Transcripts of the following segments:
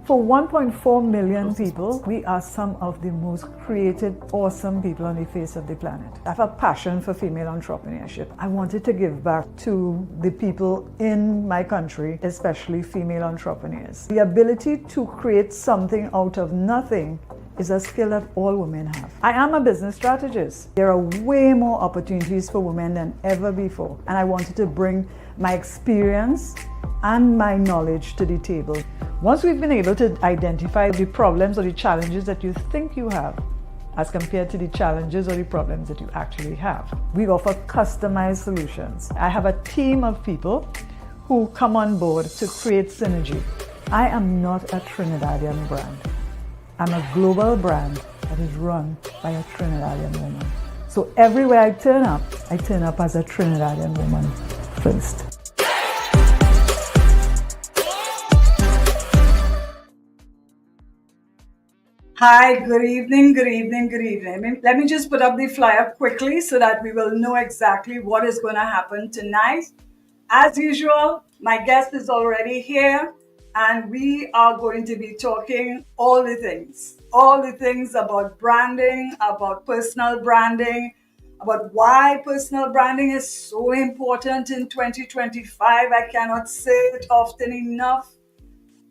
For 1.4 million people, we are some of the most creative, awesome people on the face of the planet. I have a passion for female entrepreneurship. I wanted to give back to the people in my country, especially female entrepreneurs. The ability to create something out of nothing is a skill that all women have. I am a business strategist. There are way more opportunities for women than ever before, and I wanted to bring my experience and my knowledge to the table. Once we've been able to identify the problems or the challenges that you think you have, as compared to the challenges or the problems that you actually have, we offer customized solutions. I have a team of people who come on board to create synergy. I am not a Trinidadian brand. I'm a global brand that is run by a Trinidadian woman. So everywhere I turn up as a Trinidadian woman first. Hi, good evening. Let me just put up the flyer quickly so that we will know exactly what is going to happen tonight. As usual, my guest is already here, and we are going to be talking all the things about branding, about personal branding, about why personal branding is so important in 2025. I cannot say it often enough.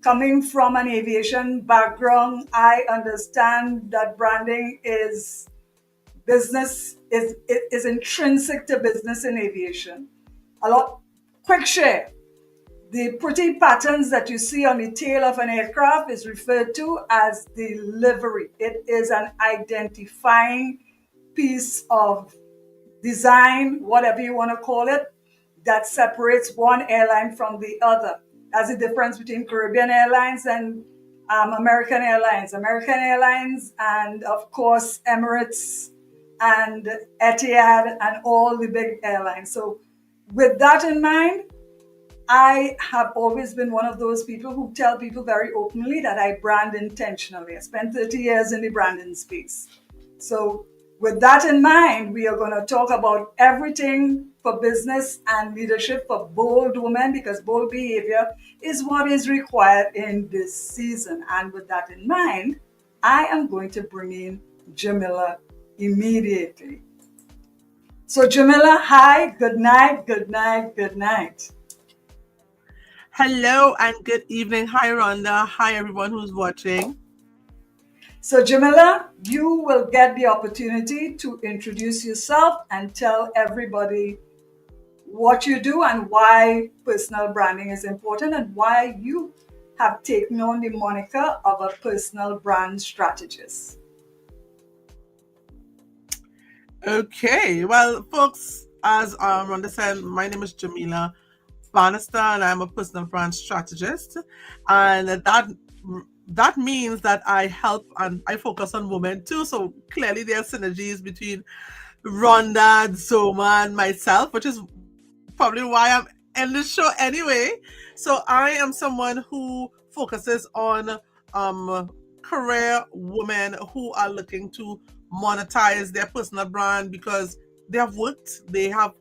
Coming from an aviation background, I understand that branding is business, is intrinsic to business in aviation. Quick share. The pretty patterns that you see on the tail of an aircraft is referred to as the livery. It is an identifying piece of design, whatever you want to call it, that separates one airline from the other. That's the difference between Caribbean Airlines and American Airlines. American Airlines and, of course, Emirates and Etihad and all the big airlines. So with that in mind, I have always been one of those people who tell people very openly that I brand intentionally. I spent 30 years in the branding space. So with that in mind, we are going to talk about everything for business and leadership for bold women, because bold behavior is what is required in this season. And with that in mind, I am going to bring in Jamila immediately. So Jamila, hi, good night. Hello and good evening. Hi, Rhonda. Hi, everyone who's watching. So Jamila, you will get the opportunity to introduce yourself and tell everybody what you do and why personal branding is important and why you have taken on the moniker of a personal brand strategist. Okay, well, folks, as Rhonda said, my name is Jamila Bannister and I'm a personal brand strategist. And that means that I help and I focus on women too. So clearly there are synergies between Rhonda, Zoma, and myself, which is probably why I'm in this show anyway. So I am someone who focuses on career women who are looking to monetize their personal brand because they have worked, they have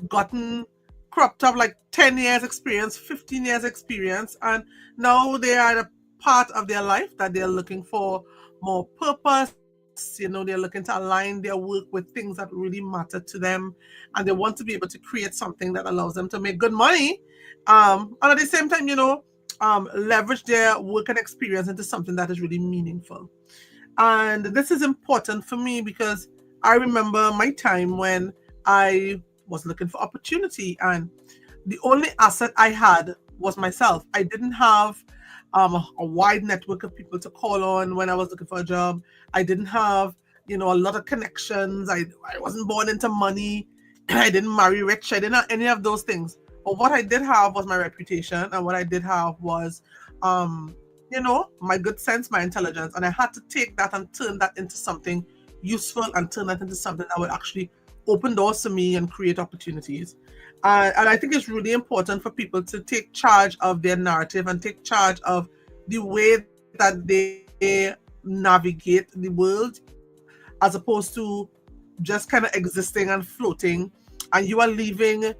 gotten cropped up like 10 years experience, 15 years experience, and now they are at a part of their life that they're looking for more purpose. They're looking to align their work with things that really matter to them, and they want to be able to create something that allows them to make good money, and at the same time, leverage their work and experience into something that is really meaningful. And this is important for me because I remember my time when I was looking for opportunity, and the only asset I had was myself. I didn't have a wide network of people to call on when I was looking for a job. I didn't have, a lot of connections. I wasn't born into money. I didn't marry rich. I didn't have any of those things. But what I did have was my reputation, and what I did have was, my good sense, my intelligence. And I had to take that and turn that into something useful and turn that into something that would actually open doors to me and create opportunities. And I think it's really important for people to take charge of their narrative and take charge of the way that they navigate the world, as opposed to just kind of existing and floating. And you are leaving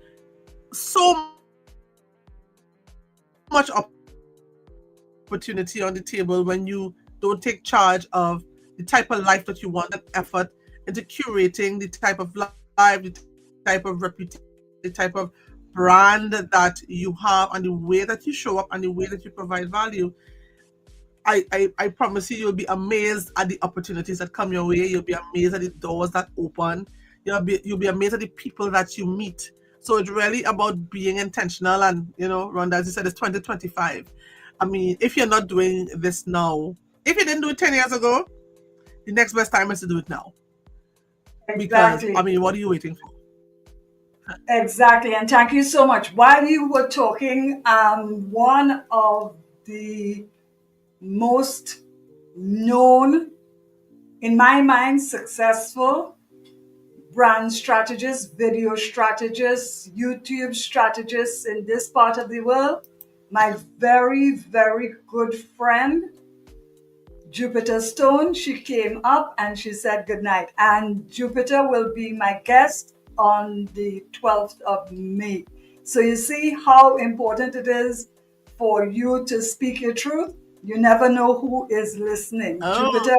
so much opportunity opportunity on the table when you don't take charge of the type of life that you want, that effort into curating the type of life, the type of reputation, the type of brand that you have, and the way that you show up and the way that you provide value. I promise you, you'll be amazed at the opportunities that come your way. You'll be amazed at the doors that open. You'll be amazed at the people that you meet. So it's really about being intentional. And Rhonda, as you said, it's 2025. I mean, if you're not doing this now, if you didn't do it 10 years ago, the next best time is to do it now. Because I Exactly. mean, what are you waiting for? Exactly. And thank you so much. While you were talking, one of the most known, in my mind, successful brand strategists, video strategists, YouTube strategists in this part of the world, my very, very good friend, Jupiter Stone. She came up and she said goodnight. And Jupiter will be my guest on the 12th of May. So you see how important it is for you to speak your truth. You never know who is listening. Oh, Jupiter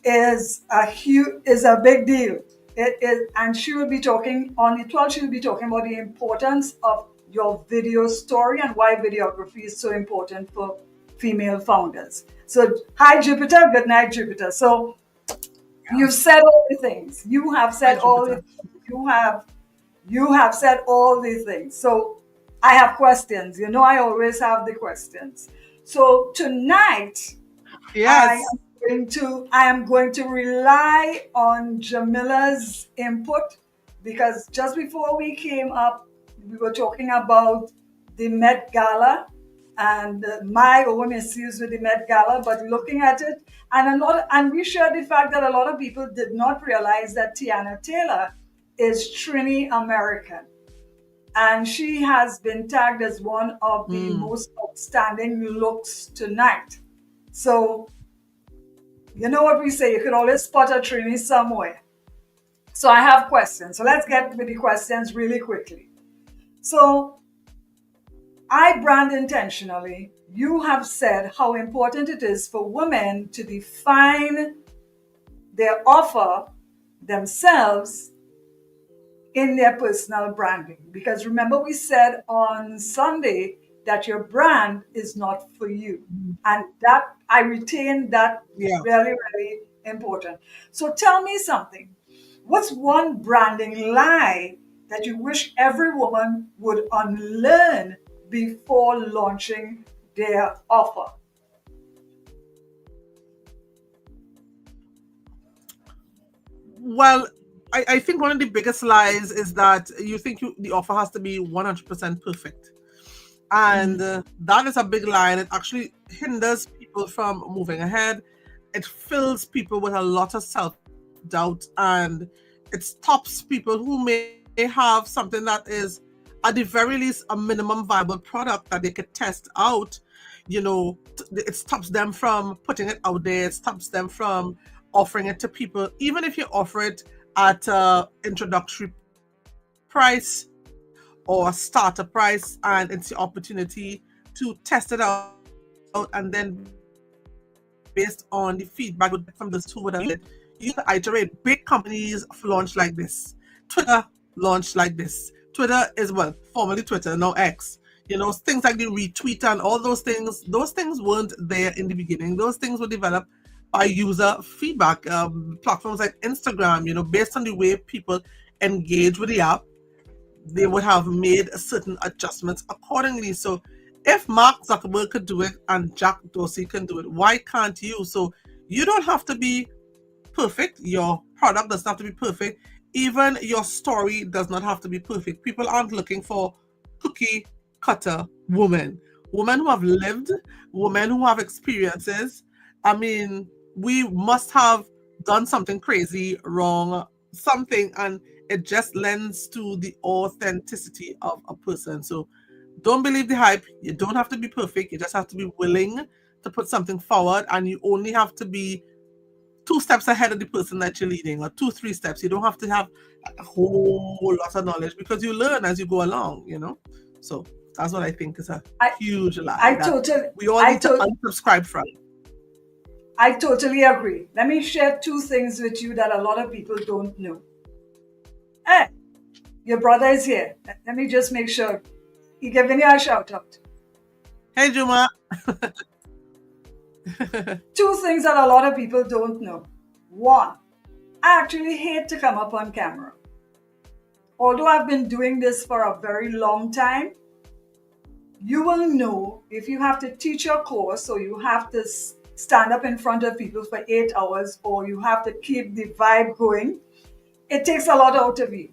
is a big deal. It is, and she will be talking on the 12th. She will be talking about the importance of your video story and why videography is so important for female founders. So, hi Jupiter, good night Jupiter. So, yeah. you've said all the things. You have Hi, said all the Jupiter. you have you have said all these things. So, I have questions. You know, I always have the questions. So tonight I Yes. am I am going to rely on Jamila's input because just before we came up, we were talking about the Met Gala and my own issues with the Met Gala, but looking at it, and we shared the fact that a lot of people did not realize that Tiana Taylor is Trini American, and she has been tagged as one of the Mm. most outstanding looks tonight. So you know what we say, you could always spot a Trini somewhere. So I have questions. So let's get with the questions really quickly. So I brand intentionally. You have said how important it is for women to define their offer themselves in their personal branding. Because remember, we said on Sunday that your brand is not for you. And that I retain that Yeah. really, really important. So tell me something. What's one branding lie that you wish every woman would unlearn before launching their offer? Well, I think one of the biggest lies is that you think the offer has to be 100% perfect. And that is a big lie, and it actually hinders people from moving ahead. It fills people with a lot of self-doubt, and it stops people who may have something that is, at the very least, a minimum viable product that they could test out. It stops them from putting it out there. It stops them from offering it to people, even if you offer it at a introductory price or a starter price, and it's the opportunity to test it out, and then based on the feedback you get from those who would have used it, you can iterate. Big companies launch like this. Twitter launched like this. Twitter is, well, formerly Twitter, now X. Things like the retweet and all those things weren't there in the beginning. Those things were developed by user feedback. Platforms like Instagram, based on the way people engage with the app, they would have made certain adjustments accordingly. So if Mark Zuckerberg could do it and Jack Dorsey can do it, why can't you? So you don't have to be perfect. Your product doesn't have to be perfect. Even your story does not have to be perfect. People aren't looking for cookie cutter women. Women who have lived, women who have experiences. I mean, we must have done something crazy, wrong, something, and it just lends to the authenticity of a person. So don't believe the hype. You don't have to be perfect. You just have to be willing to put something forward, and you only have to be 2 steps ahead of the person that you're leading, or 2, 3 steps. You don't have to have a whole lot of knowledge, because you learn as you go along. So That's what I think is a I huge lie I that totally we all I need to to, unsubscribe from. I totally agree. Let me share two things with you that a lot of people don't know. Hey, your brother is here. Let me just make sure he giving you a shout out. Hey, Juma. Two things that a lot of people don't know. One, I actually hate to come up on camera. Although I've been doing this for a very long time, you will know if you have to teach a course or you have to stand up in front of people for 8 hours or you have to keep the vibe going, it takes a lot out of you.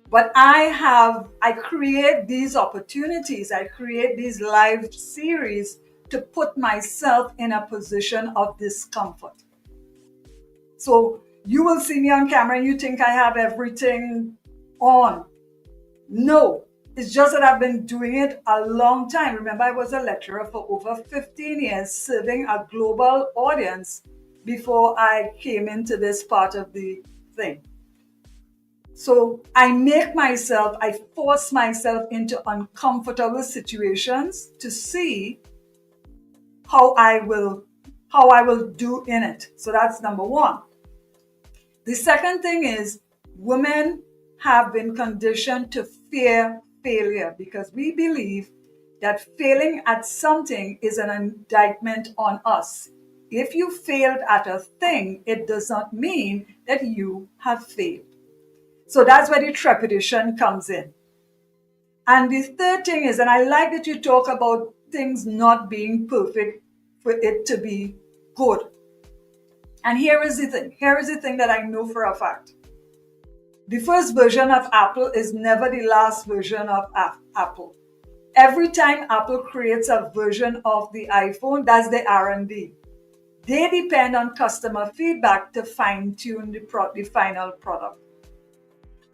But I create these opportunities, I create these live series to put myself in a position of discomfort. So you will see me on camera and you think I have everything on. No, it's just that I've been doing it a long time. Remember, I was a lecturer for over 15 years, serving a global audience before I came into this part of the thing. So I force myself into uncomfortable situations to see how I will do in it. So that's number one. The second thing is women have been conditioned to fear failure because we believe that failing at something is an indictment on us. If you failed at a thing, it does not mean that you have failed. So that's where the trepidation comes in. And the third thing is, and I like that you talk about things not being perfect for it to be good. And here is the thing. Here is the thing that I know for a fact. The first version of Apple is never the last version of Apple. Every time Apple creates a version of the iPhone, that's the R&D. They depend on customer feedback to fine-tune the final product.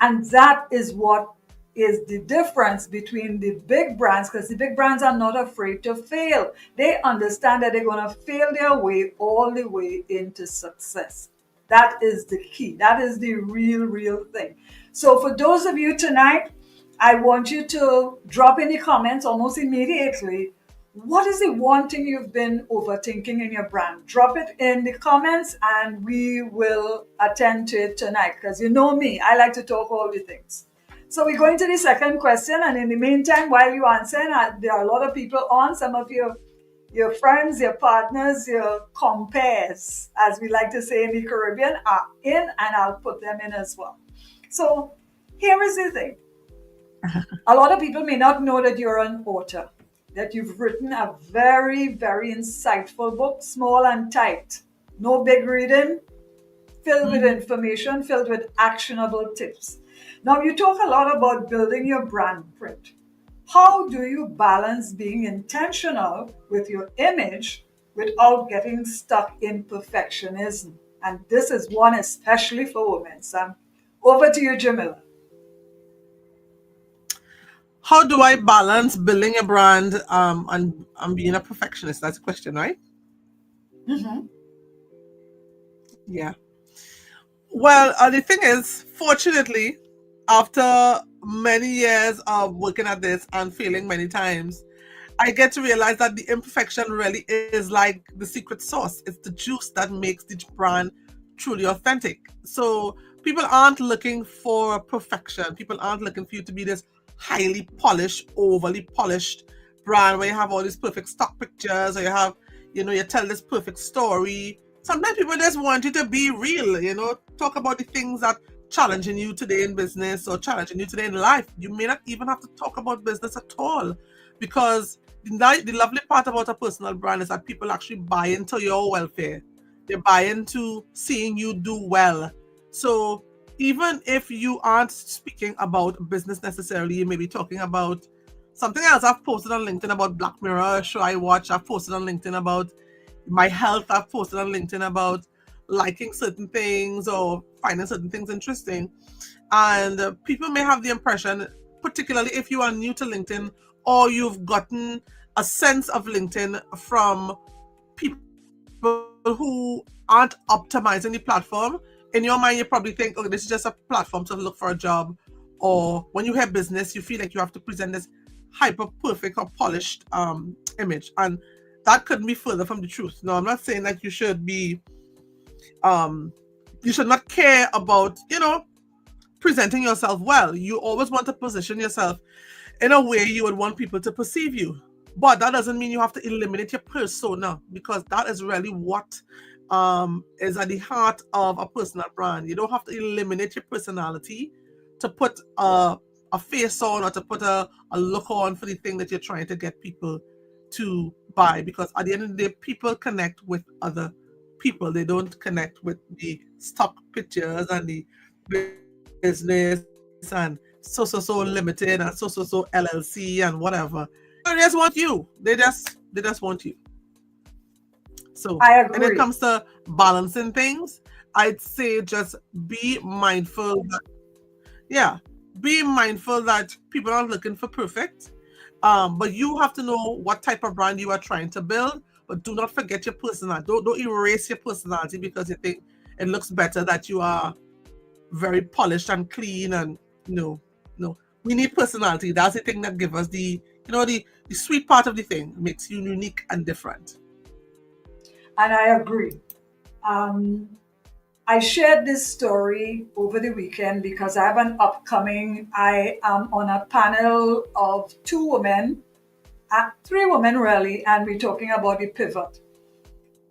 And that is what is the difference between the big brands, because the big brands are not afraid to fail. They understand that they're going to fail their way all the way into success. That is the key. That is the real thing. So for those of you tonight, I want you to drop in the comments almost immediately. What is the one thing you've been overthinking in your brand? Drop it in the comments and we will attend to it tonight. Because you know me, I like to talk all the things. So we're going to the second question. And in the meantime, while you answer, there are a lot of people on. Some of your friends, your partners, your compares, as we like to say in the Caribbean, are in, and I'll put them in as well. So here is the thing. A lot of people may not know that you're an author, that you've written a very insightful book, small and tight. No big reading, filled with information, filled with actionable tips. Now, you talk a lot about building your brand print. How do you balance being intentional with your image without getting stuck in perfectionism? And this is one especially for women. So over to you, Jamila. How do I balance building a brand and being a perfectionist? That's a question, right? Mm-hmm. Yeah. Well, the thing is, fortunately, after many years of working at this and failing many times, I get to realize that the imperfection really is like the secret sauce. It's the juice that makes the brand truly authentic. So people aren't looking for perfection. People aren't looking for you to be this highly polished, overly polished brand where you have all these perfect stock pictures or you tell this perfect story. Sometimes people just want you to be real, talk about the things that challenging you today in business or challenging you today in life. You may not even have to talk about business at all because the lovely part about a personal brand is that people actually buy into your welfare. They buy into seeing you do well. So even if you aren't speaking about business necessarily, you may be talking about something else. I've posted on LinkedIn about Black Mirror, a show I watch. I've posted on LinkedIn about my health. I've posted on LinkedIn about liking certain things or finding certain things interesting. And people may have the impression, particularly if you are new to LinkedIn or you've gotten a sense of LinkedIn from people who aren't optimizing the platform. In your mind, you probably think, this is just a platform to look for a job. Or when you hear business, you feel like you have to present this hyper perfect or polished image, and that couldn't be further from the truth. No, I'm not saying that um you should not care about, presenting yourself well. You always want to position yourself in a way you would want people to perceive you. But that doesn't mean you have to eliminate your persona, because that is really what is at the heart of a personal brand. You don't have to eliminate your personality to put a face on, or to put a look on for the thing that you're trying to get people to buy. Because at the end of the day, people connect with other people. They don't connect with the stock pictures and the business and so limited and so LLC and whatever. They just want you. They just want you. So I when it agree. comes to balancing things, I'd say just be mindful that, yeah, be mindful that people aren't looking for perfect. But you have to know what type of brand you are trying to build. But do not forget your personality. Don't erase your personality because you think it looks better that you are very polished and clean. And no, no, we need personality. That's the thing that gives us the sweet part of the thing, makes you unique and different. And I agree. Um, I shared this story over the weekend because I have an upcoming, I am on a panel of two women, three women really, and we're talking about the pivot.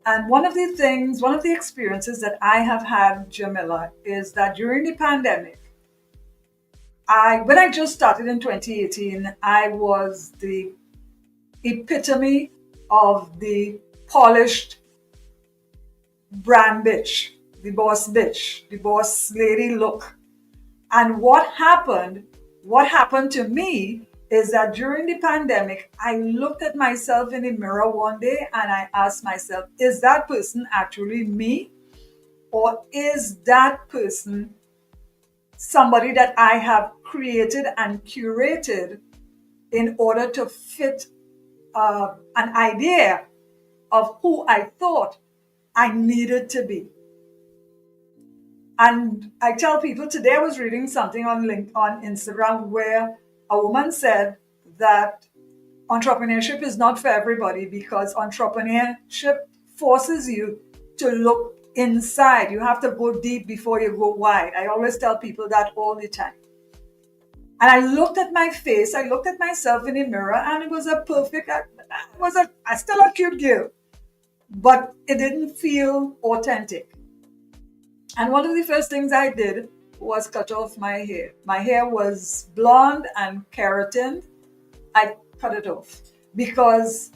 And one of the experiences that I have had, Jamila, is that during the pandemic, when I just started in 2018, I was the epitome of the polished brand bitch, the boss lady look. And what happened to me is that during the pandemic, I looked at myself in the mirror one day and I asked myself, is that person actually me? Or is that person somebody that I have created and curated in order to fit an idea of who I thought I needed to be? And I tell people today, I was reading something on Instagram where a woman said that entrepreneurship is not for everybody because entrepreneurship forces you to look inside. You have to go deep before you go wide. I always tell people that all the time. And I looked at my face, I looked at myself in the mirror, and it was a perfect, I still a cute girl, but it didn't feel authentic. And one of the first things I did was cut off my hair. My hair was blonde and keratin. I cut it off because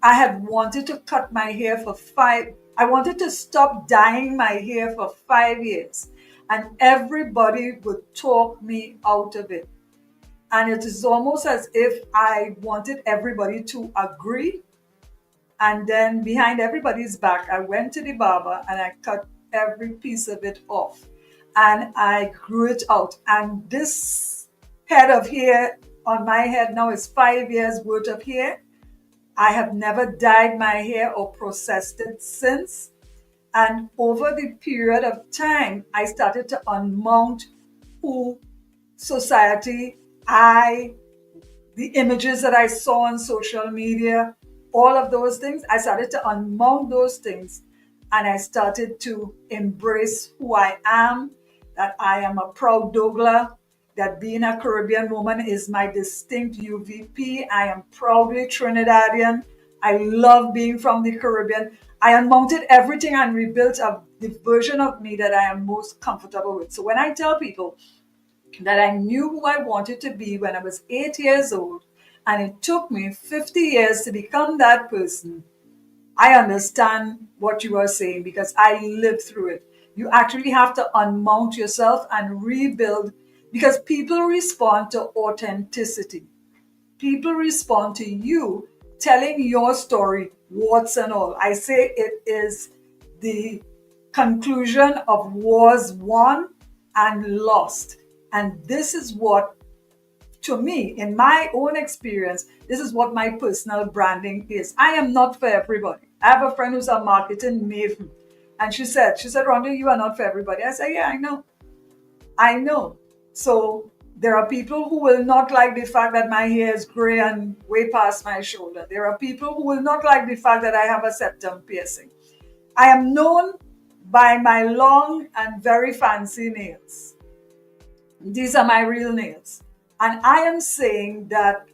I had wanted to cut my hair I wanted to stop dyeing my hair for 5 years. And everybody would talk me out of it. And it is almost as if I wanted everybody to agree. And then behind everybody's back, I went to the barber and I cut every piece of it off. And I grew it out. And this head of hair on my head now is 5 years worth of hair. I have never dyed my hair or processed it since. And over the period of time, I started to unmount who society, the images that I saw on social media, all of those things, I started to unmount those things and I started to embrace who I am, that I am a proud Douglas, that being a Caribbean woman is my distinct UVP. I am proudly Trinidadian. I love being from the Caribbean. I unmounted everything and rebuilt the version of me that I am most comfortable with. So when I tell people that I knew who I wanted to be when I was 8 years old, and it took me 50 years to become that person, I understand what you are saying because I lived through it. You actually have to unmount yourself and rebuild because people respond to authenticity. People respond to you telling your story, warts and all. I say it is the conclusion of wars won and lost. And this is what, to me, in my own experience, this is what my personal branding is. I am not for everybody. I have a friend who's a marketing maven. And she said, Rhonda, you are not for everybody. I said, yeah, I know. I know. So There are people who will not like the fact that my hair is gray and way past my shoulder. There are people who will not like the fact that I have a septum piercing. I am known by my long and very fancy nails. These are my real nails. And I am saying that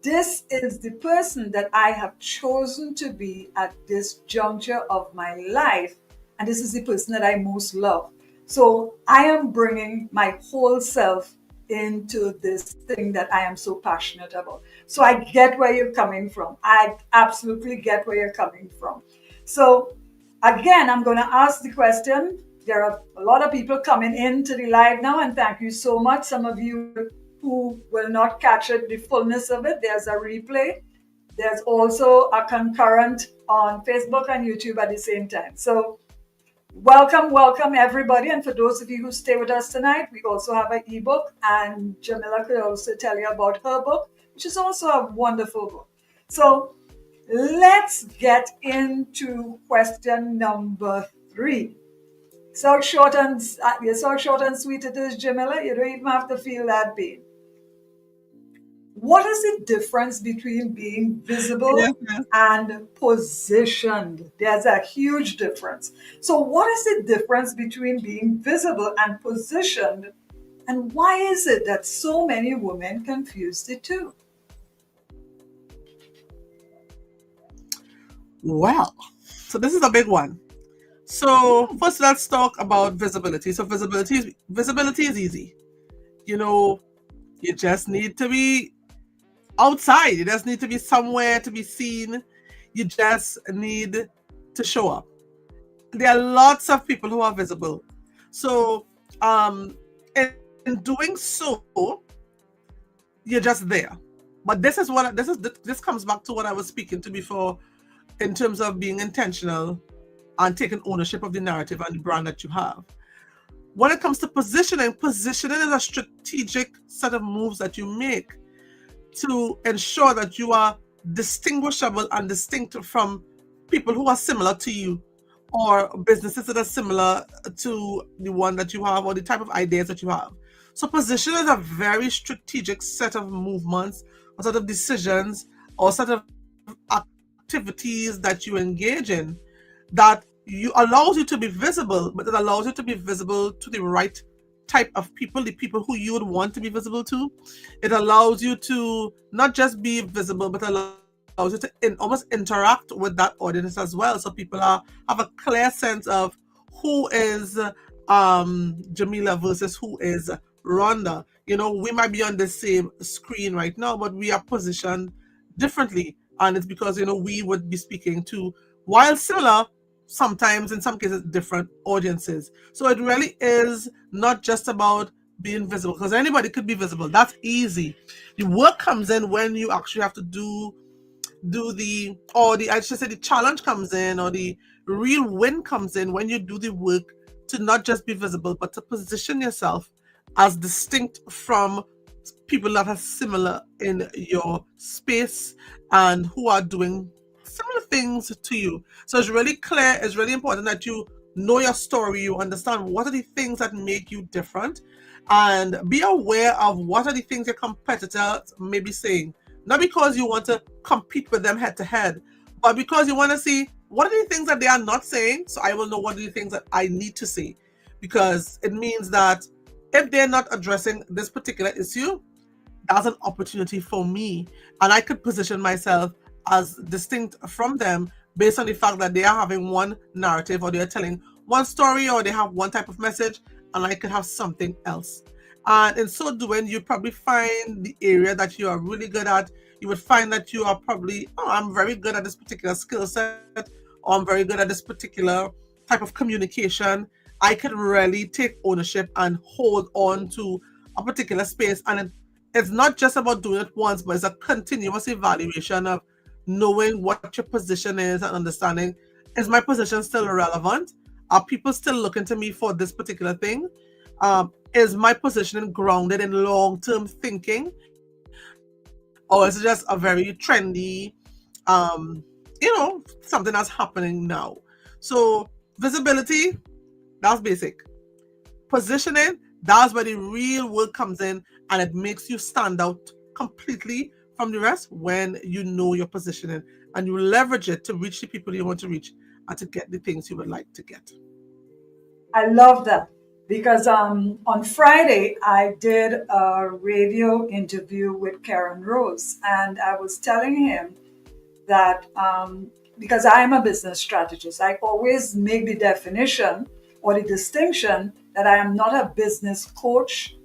this is the person that I have chosen to be at this juncture of my life. And this is the person that I most love. So I am bringing my whole self into this thing that I am so passionate about. So I get where you're coming from. I absolutely get where you're coming from. So again, I'm going to ask the question. There are a lot of people coming into the live now, and thank you so much. Some of you who will not catch it, the fullness of it, there's a replay. There's also a concurrent on Facebook and YouTube at the same time. So welcome everybody. And for those of you who stay with us tonight, we also have an ebook, and Jamila could also tell you about her book, which is also a wonderful book. So let's get into question number 3. So short and sweet it is, Jamila. You don't even have to feel that pain. What is the difference between being Yes, visible yes. and positioned? There's a huge difference. So, what is the difference between being visible and positioned? And why is it that so many women confuse the two? Well, so this is a big one. So first, let's talk about visibility. So visibility is easy. You know, you just need to be outside. You just need to be somewhere to be seen. You just need to show up. There are lots of people who are visible. So, in doing so, you're just there. But this comes back to what I was speaking to before in terms of being intentional and taking ownership of the narrative and the brand that you have. When it comes to positioning is a strategic set of moves that you make to ensure that you are distinguishable and distinct from people who are similar to you, or businesses that are similar to the one that you have, or the type of ideas that you have. So position is a very strategic set of movements, or set of decisions, or set of activities that you engage in that allows you to be visible, but it allows you to be visible to the right type of people, the people who you would want to be visible to. It allows you to not just be visible, but allows you to almost interact with that audience as well. So people have a clear sense of who is Jamila versus who is Rhonda. We might be on the same screen right now, but we are positioned differently. And it's because, we would be speaking to, while similar, sometimes in some cases different audiences. So it really is not just about being visible, because anybody could be visible. That's easy. The work comes in when you actually have to do the I should say the challenge comes in, or the real win comes in when you do the work to not just be visible, but to position yourself as distinct from people that are similar in your space and who are doing similar things to you. So it's really clear, it's really important that you know your story, you understand what are the things that make you different, and be aware of what are the things your competitors may be saying. Not because you want to compete with them head to head, but because you want to see what are the things that they are not saying, so I will know what are the things that I need to say. Because it means that if they're not addressing this particular issue, that's an opportunity for me, and I could position myself as distinct from them based on the fact that they are having one narrative, or they're telling one story, or they have one type of message, and I could have something else. And in so doing, you probably find the area that you are really good at. You would find that you are probably, I'm very good at this particular skill set, or I'm very good at this particular type of communication. I could really take ownership and hold on to a particular space. And it's not just about doing it once, but it's a continuous evaluation of knowing what your position is and understanding, is my position still relevant? Are people still looking to me for this particular thing? Is my positioning grounded in long-term thinking, or is it just a very trendy, something that's happening now? So visibility, that's basic. Positioning, That's where the real work comes in, and it makes you stand out completely from the rest when you know your positioning and you leverage it to reach the people you want to reach and to get the things you would like to get. I love that because on Friday I did a radio interview with Karen Rose, and I was telling him that because I am a business strategist, I always make the definition or the distinction that I am not a business coach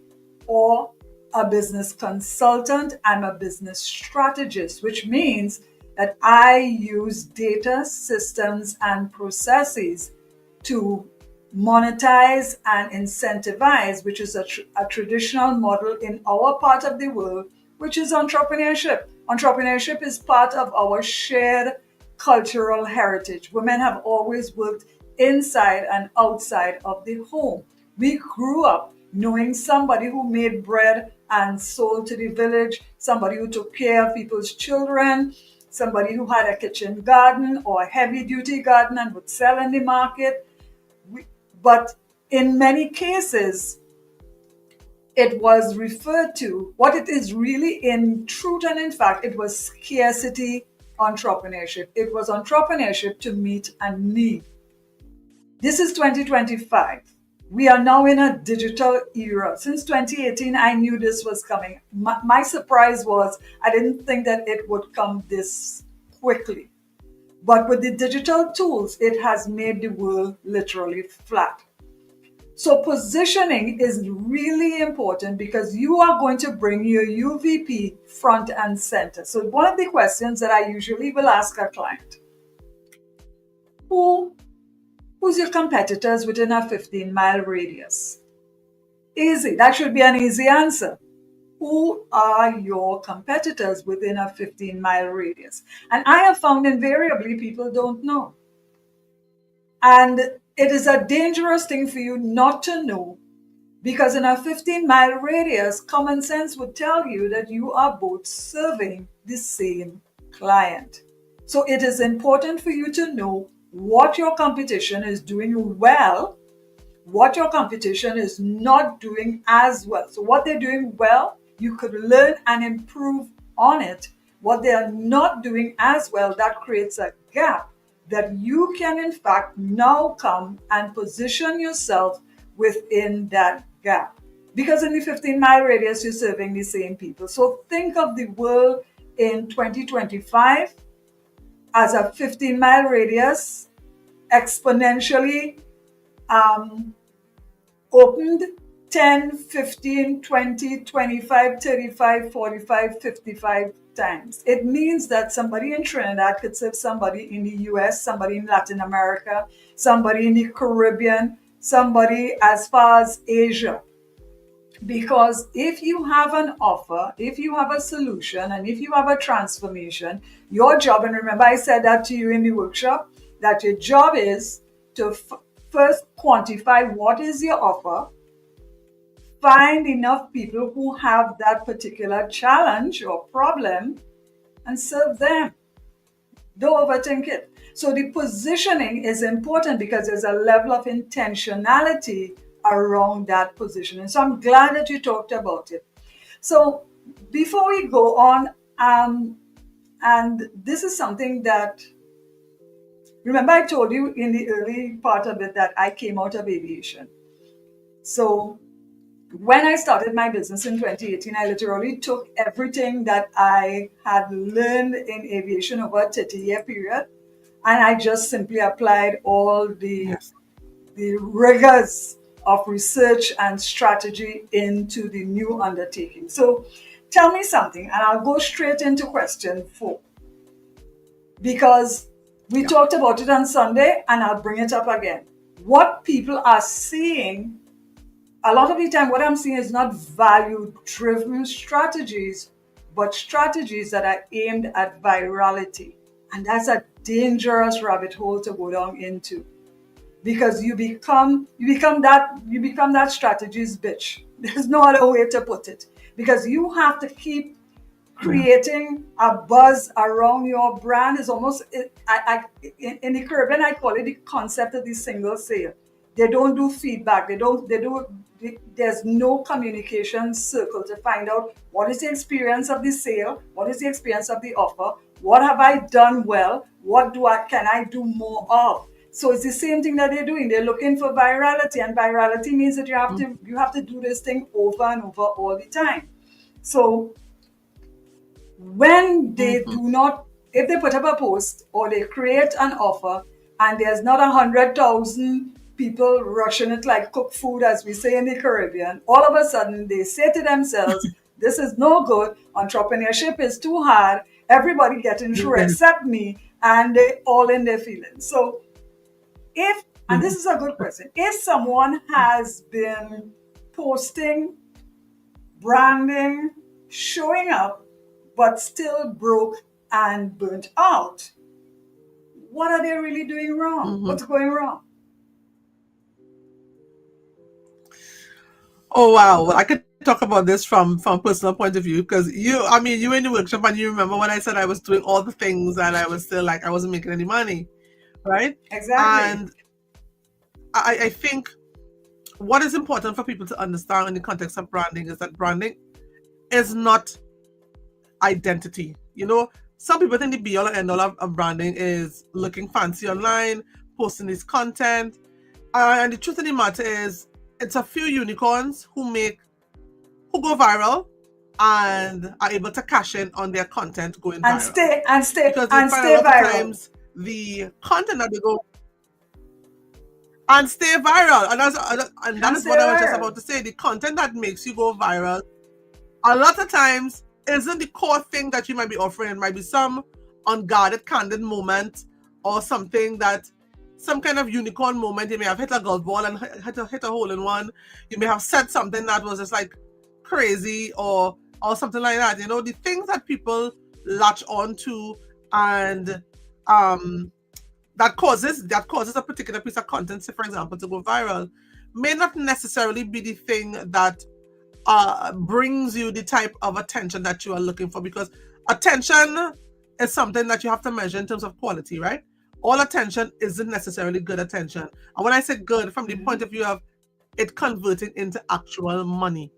or a business consultant. I'm a business strategist, which means that I use data, systems, and processes to monetize and incentivize, which is a traditional model in our part of the world, which is entrepreneurship. Entrepreneurship is part of our shared cultural heritage. Women have always worked inside and outside of the home. We grew up knowing somebody who made bread and sold to the village, somebody who took care of people's children, somebody who had a kitchen garden or a heavy duty garden and would sell in the market. But in many cases, it was referred to what it is really in truth and in fact, it was scarcity entrepreneurship. It was entrepreneurship to meet a need. This is 2025. We are now in a digital era. Since 2018, I knew this was coming. My surprise was I didn't think that it would come this quickly. But with the digital tools, it has made the world literally flat. So positioning is really important because you are going to bring your UVP front and center. So one of the questions that I usually will ask a client, who who's your competitors within a 15-mile radius? Easy. That should be an easy answer. Who are your competitors within a 15-mile radius? And I have found invariably people don't know. And it is a dangerous thing for you not to know because in a 15-mile radius, common sense would tell you that you are both serving the same client. So it is important for you to know what your competition is doing well, what your competition is not doing as well. So what they're doing well, you could learn and improve on it. What they are not doing as well, that creates a gap that you can in fact now come and position yourself within that gap. Because in the 15-mile radius, you're serving the same people. So think of the world in 2025 as a 15-mile radius exponentially opened 10, 15, 20, 25, 35, 45, 55 times. It means that somebody in Trinidad could serve somebody in the US, somebody in Latin America, somebody in the Caribbean, somebody as far as Asia. Because if you have an offer, if you have a solution, and if you have a transformation, your job, and remember I said that to you in the workshop, that your job is to first quantify what is your offer, find enough people who have that particular challenge or problem, and serve them. Don't overthink it. So the positioning is important because there's a level of intentionality around that positioning. So I'm glad that you talked about it. So before we go on, and this is something that, remember I told you in the early part of it that I came out of aviation. So when I started my business in 2018, I literally took everything that I had learned in aviation over a 30-year period, and I just simply applied all Yes. the rigors of research and strategy into the new undertaking. So tell me something, and I'll go straight into question 4, because we Yeah. talked about it on Sunday, and I'll bring it up again. What people are seeing a lot of the time, what I'm seeing is not value driven strategies, but strategies that are aimed at virality. And that's a dangerous rabbit hole to go down into because you become that strategy's bitch. There's no other way to put it because you have to keep Yeah. creating a buzz around your brand. Is almost in the Caribbean I call it the concept of the single sale. They don't do feedback. There's no communication circle to find out what is the experience of the sale, what is the experience of the offer, what have I done well, what can I do more of. So it's the same thing that they're doing. They're looking for virality, and virality means that you have to do this thing over and over all the time. So when they Mm-hmm. do not, if they put up a post or they create an offer and there's not 100,000 people rushing it like cook food, as we say in the Caribbean, all of a sudden they say to themselves, this is no good, entrepreneurship is too hard, everybody getting through Yes. except me, and they all in their feelings. So if, and this Mhm. is a good question, if someone has been posting, branding, showing up, but still broke and burnt out, what are they really doing wrong? Mhm. What's going wrong? Oh wow. Well, I could talk about this from personal point of view because I mean, you were in the workshop and you remember when I said I was doing all the things and I was still like I wasn't making any money, right? Exactly. And I think what is important for people to understand in the context of branding is that branding is not identity. Some people think the be all and end all of branding is looking fancy online, posting this content, and the truth of the matter is, it's a few unicorns who go viral and are able to cash in on their content going And viral. stay and stay Because you'll and find a stay lot of viral. times the content that they go and stay viral, and that And is stay what I was just viral. about to say. The content that makes you go viral a lot of times isn't the core thing that you might be offering. It might be some unguarded, candid moment or something that some kind of unicorn moment. You may have hit a golf ball and hit a hole in one. You may have said something that was just like crazy or something like that. The things that people latch on to and um that causes a particular piece of content, say for example, to go viral, may not necessarily be the thing that brings you the type of attention that you are looking for, because attention is something that you have to measure in terms of quality, right? All attention isn't necessarily good attention. And when I say good, from the point Mhm. of view of it converting into actual money.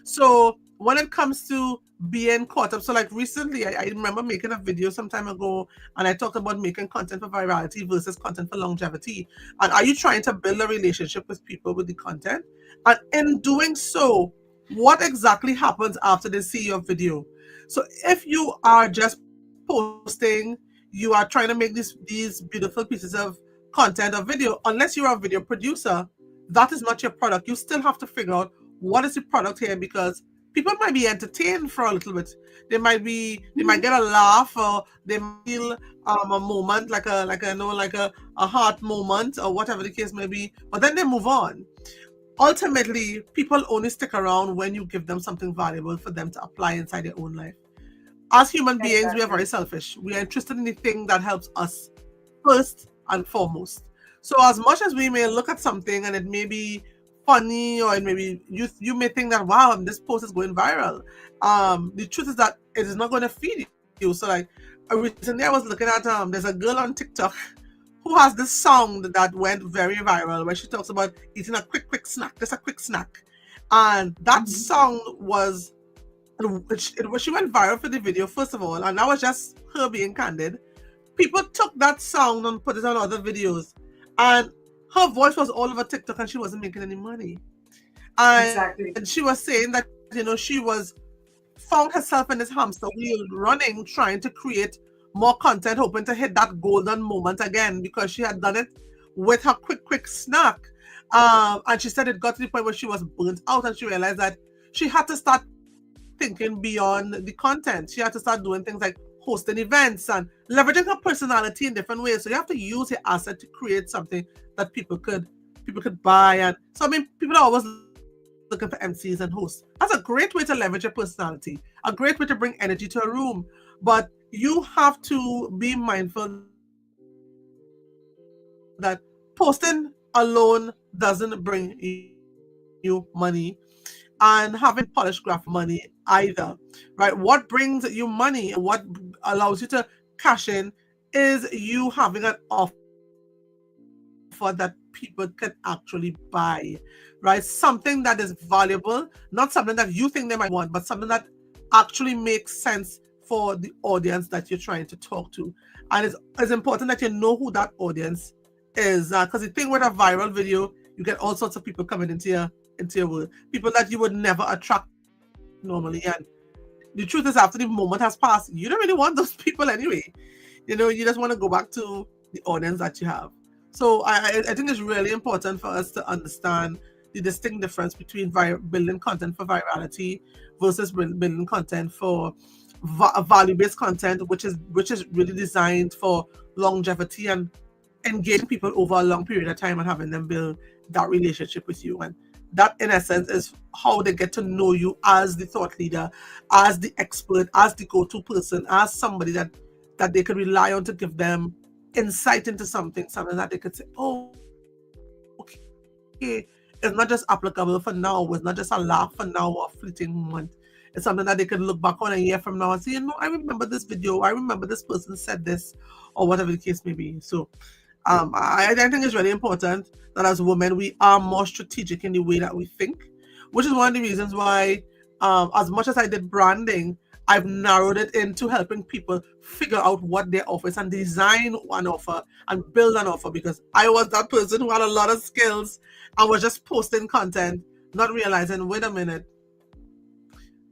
So when it comes to being caught up, so like recently, I remember making a video some time ago and I talked about making content for virality versus content for longevity. And are you trying to build a relationship with people with the content? And in doing so, what exactly happens after they see your video? So if you are just posting, you are trying to make these beautiful pieces of content or video, unless you're a video producer, that is not your product. You still have to figure out what is the product here, because people might be entertained for a little bit. They might get a laugh, or they might feel a moment like a heart moment or whatever the case may be, but then they move on. Ultimately, people only stick around when you give them something valuable for them to apply inside their own life. As human beings, we are Exactly. very selfish. We are interested in the thing that helps us first and foremost. So as much as we may look at something and it may be funny, or it may be, you may think that, wow, this post is going viral. The truth is that it is not going to feed you. So like recently I was looking at there's a girl on TikTok who has this song that went very viral, where she talks about eating a quick snack, just a quick snack. And that Mhm. song was she went viral for the video, first of all, and that was just her being candid. People took that sound and put it on other videos, and her voice was all over TikTok and she wasn't making any money. And she was Exactly. saying that, she found herself in this hamster wheel, running, trying to create more content, hoping to hit that golden moment again, because she had done it with her quick snack. And she said it got to the point where she was burnt out and she realized that she had to start thinking beyond the content. She had to start doing things like hosting events and leveraging her personality in different ways. So you have to use your asset to create something that people could buy. And so I mean, people are always looking for MCs and hosts. That's a great way to leverage your personality, a great way to bring energy to a room. But you have to be mindful that posting alone doesn't bring you money, and having polished graph money either. Right? What brings you money and what allows you to cash in is you having an offer that people can buy. offer that people can actually buy, right? Something that is valuable, not something that you think they might want, but something that actually makes sense for the audience that you're trying to talk to. And it's important that you know who that audience is, because the thing with a viral video, you get all sorts of people coming into your world, people that you would never attract normally. And the truth is, after the moment has passed, you don't really want those people anyway. You just want to go back to the audience that you have. So I think it's really important for us to understand the distinct difference between building content for virality versus building content for value-based content, which is really designed for longevity and engaging people over a long period of time and having them build that relationship with you. And that, in essence, is how they get to know you as the thought leader, as the expert, as the go-to person, as somebody that they could rely on to give them insight into something that they could say, oh, okay, it's not just applicable for now, it's not just a laugh for now or a fleeting moment. It's something that they could look back on a year from now and say, I remember this video, I remember this person said this, or whatever the case may be. So I think it's really important that as women we are more strategic in the way that we think, which is one of the reasons why, as much as I did branding, I've narrowed it into helping people figure out what their offer is and design an offer and build an offer, because I was that person who had a lot of skills and was just posting content, not realizing, wait a minute,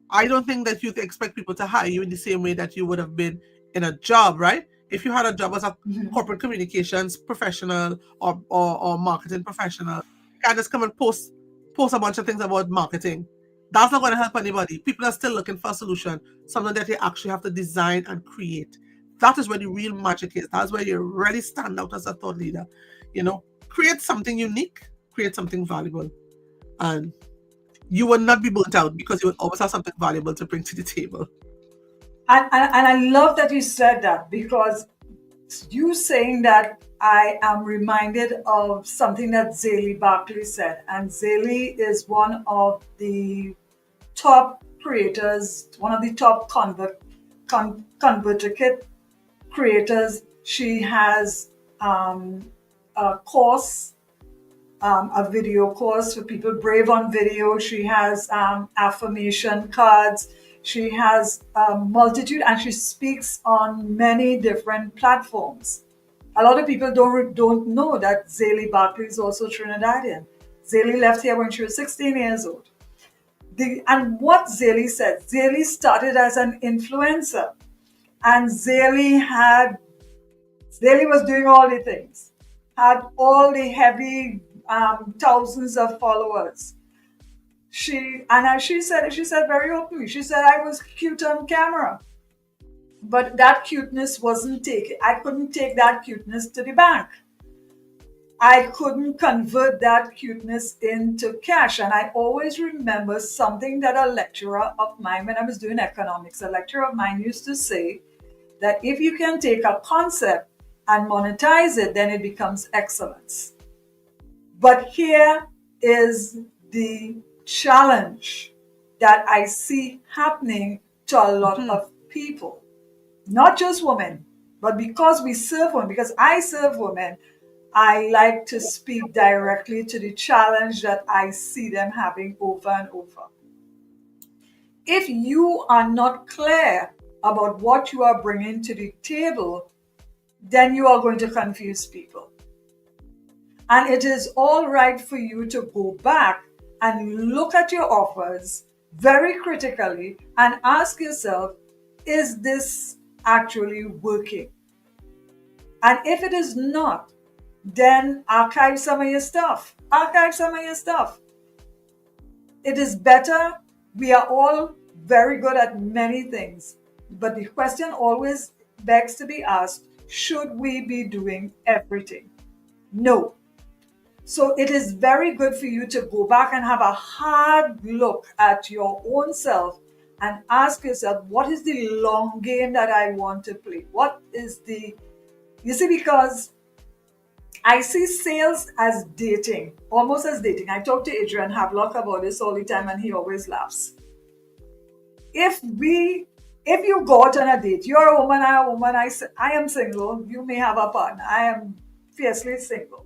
I don't think that you expect people to hire you in the same way that you would have been in a job, right? If you had a job as a corporate communications professional or marketing professional, you can't just come and post a bunch of things about marketing. That's not going to help anybody. People are still looking for a solution, something that they actually have to design and create. That is where the real magic is. That's where you really stand out as a thought leader. Create something unique, create something valuable, and you will not be burnt out because you will always have something valuable to bring to the table. And I love that you said that, because you saying that, I am reminded of something that Zélie Barkley said. And Zélie is one of the top creators, one of the top convertible creators. She has a course, a video course for people, Brave on Video. She has affirmation cards. She has a multitude, and she speaks on many different platforms. A lot of people don't know that Zélie Barkley is also Trinidadian. Zélie left here when she was 16 years old. And what Zélie said, Zélie started as an influencer, and Zélie was doing all the things, had all the heavy thousands of followers. She said very openly, she said, I was cute on camera, but that cuteness wasn't taken. I couldn't take that cuteness to the bank. I couldn't convert that cuteness into cash. And I always remember something that a lecturer of mine, when I was doing economics, a lecturer of mine used to say, that if you can take a concept and monetize it, then it becomes excellence. But here is the challenge that I see happening to a lot of people, not just women, but because we serve women, because I serve women, I like to speak directly to the challenge that I see them having over and over. If you are not clear about what you are bringing to the table, then you are going to confuse people. And it is all right for you to go back and look at your offers very critically and ask yourself, is this actually working? And if it is not, then archive some of your stuff. Archive some of your stuff. It is better. We are all very good at many things. But the question always begs to be asked, should we be doing everything? No. So it is very good for you to go back and have a hard look at your own self and ask yourself, what is the long game that I want to play? You see, because I see sales as dating, almost as dating. I talk to Adrian Havelock about this all the time, and he always laughs. If you go out on a date, you're a woman, I am single, you may have a partner, I am fiercely single.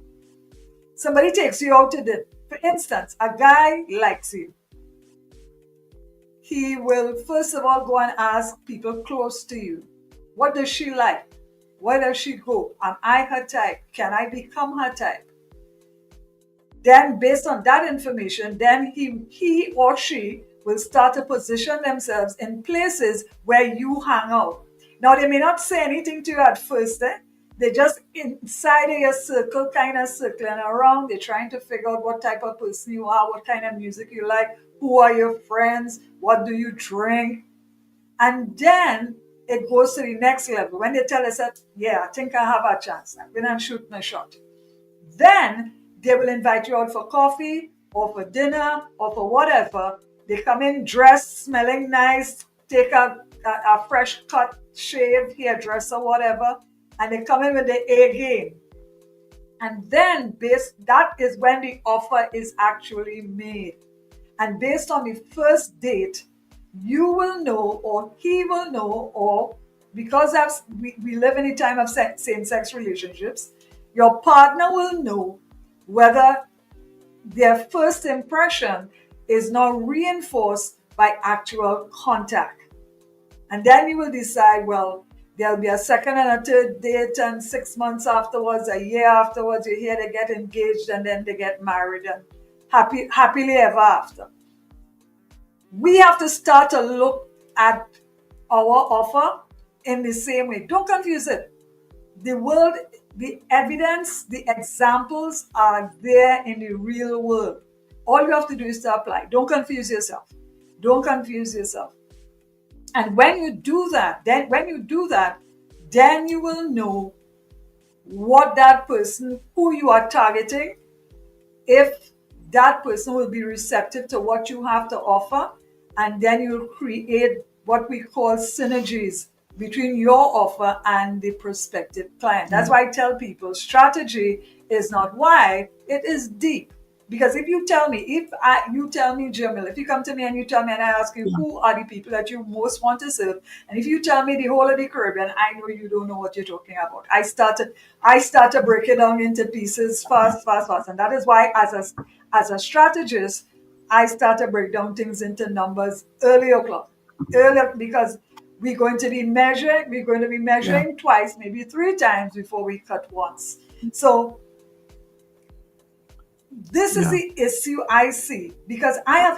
Somebody takes you out to dinner. For instance, a guy likes you. He will first of all go and ask people close to you, what does she like? Where does she go? Am I her type? Can I become her type? Then based on that information, then he or she will start to position themselves in places where you hang out. Now they may not say anything to you at first, eh? They just inside of your circle, kind of circling around. They're trying to figure out what type of person you are, what kind of music you like, who are your friends, what do you drink, and then it goes to the next level. When they tell us that, yeah, I think I have a chance, I'm gonna shoot my shot. Then they will invite you out for coffee or for dinner or for whatever. They come in dressed, smelling nice, take a fresh cut, shave, hairdresser, whatever, and they come in with the A game. And then that is when the offer is actually made. And based on the first date, you will know, or he will know, or because we live in a time of same-sex relationships, your partner will know whether their first impression is now reinforced by actual contact. And then you will decide, well, there'll be a second and a third date, and 6 months afterwards, a year afterwards, you hear they get engaged and then they get married and happily ever after. We have to start to look at our offer in the same way. Don't confuse it. The world, the evidence, the examples are there in the real world. All you have to do is to apply. Don't confuse yourself. Don't confuse yourself. And when you do that, then you will know what that person who you are targeting, if that person will be receptive to what you have to offer, and then you'll create what we call synergies between your offer and the prospective client. That's why I tell people strategy is not wide, it is deep. Because if you tell me, Jamil, if you come to me and you tell me and I ask you Yeah. who are the people that you most want to serve, and if you tell me the whole of the Caribbean, I know you don't know what you're talking about. I start to break it down into pieces fast, fast, fast. And that is why as a strategist, I start to break down things into numbers earlier because we're going to be Yeah. measuring twice, maybe three times before we cut once. So this is Yeah. the issue I see because I have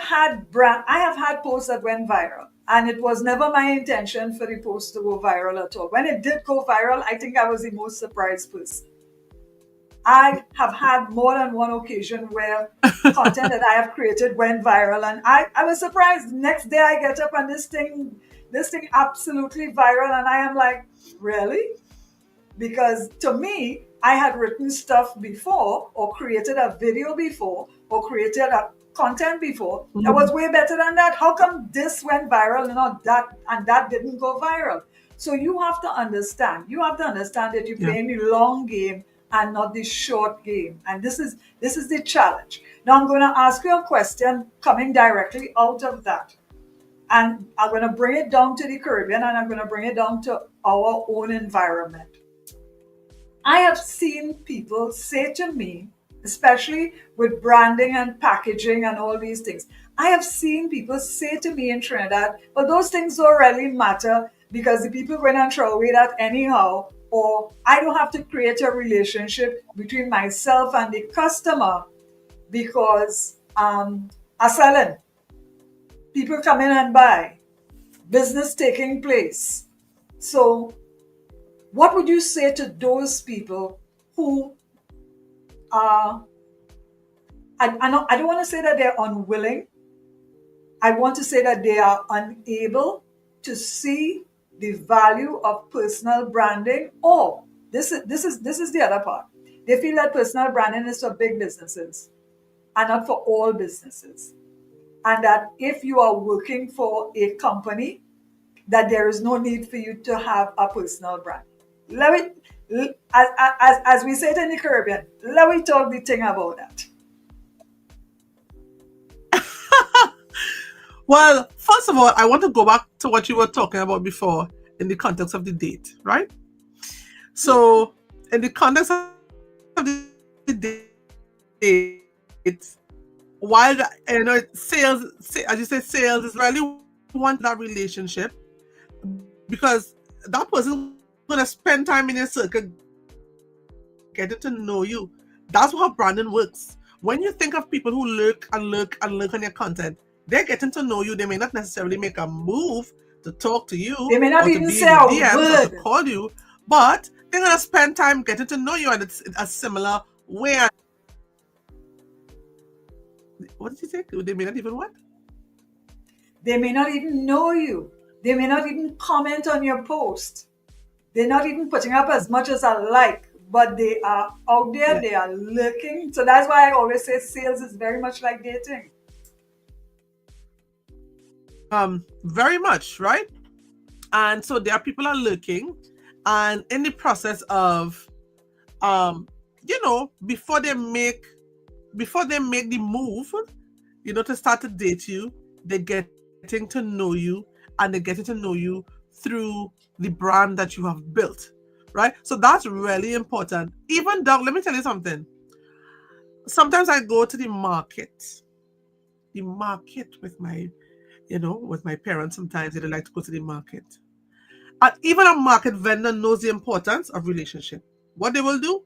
had posts that went viral, and it was never my intention for the post to go viral at all. When it did go viral, I think I was the most surprised person. I have had more than one occasion where content that I have created went viral, and I was surprised. Next day I get up and this thing absolutely viral, and I am like, really? Because to me, I had written stuff before, or created a video before, or created a content before that was Mhm. way better than that. How come this went viral and not that, and that didn't go viral? So you have to understand. You have to understand that you're Yeah. playing the long game and not the short game. And this is the challenge. Now I'm going to ask you a question coming directly out of that. And I'm going to bring it down to the Caribbean, and I'm going to bring it down to our own environment. I have seen people say to me, especially with branding and packaging and all these things, I have seen people say to me in Trinidad, well, those things don't really matter because the people going to throw away that anyhow, or I don't have to create a relationship between myself and the customer because a selling, people come in and buy, business taking place. So what would you say to those people who are, I don't want to say that they're unwilling. I want to say that they are unable to see the value of personal branding, or this is the other part. They feel that personal branding is for big businesses and not for all businesses. And that if you are working for a company, that there is no need for you to have a personal brand. Let me, as we say it in the Caribbean, let me talk the thing about that. Well, first of all, I want to go back to what you were talking about before in the context of the date, right? So, in the context of the date, while as you say, sales is really one that relationship, because that person's gonna spend time in your circle getting to know you. That's how branding works. When you think of people who lurk and lurk and lurk on your content, they're getting to know you. They may not necessarily make a move to talk to you or to be in They your may not DMs even or to say a call you, word. but they're gonna spend time getting to know you, and it's a similar way. And what did you say? They may not even what? They may not even know you. They may not even comment on your post. They're not even putting up as much as I like, but they are out there, Yeah. they are looking. So that's why I always say sales is very much like dating. Very much, right? And so there are people are looking, and in the process of before they make the move, to start to date you, they're getting to know you, and they're getting to know you through the brand that you have built, right? So that's really important. Even though, let me tell you something. Sometimes I go to the market with my parents. Sometimes they like to go to the market. And even a market vendor knows the importance of relationship. What they will do,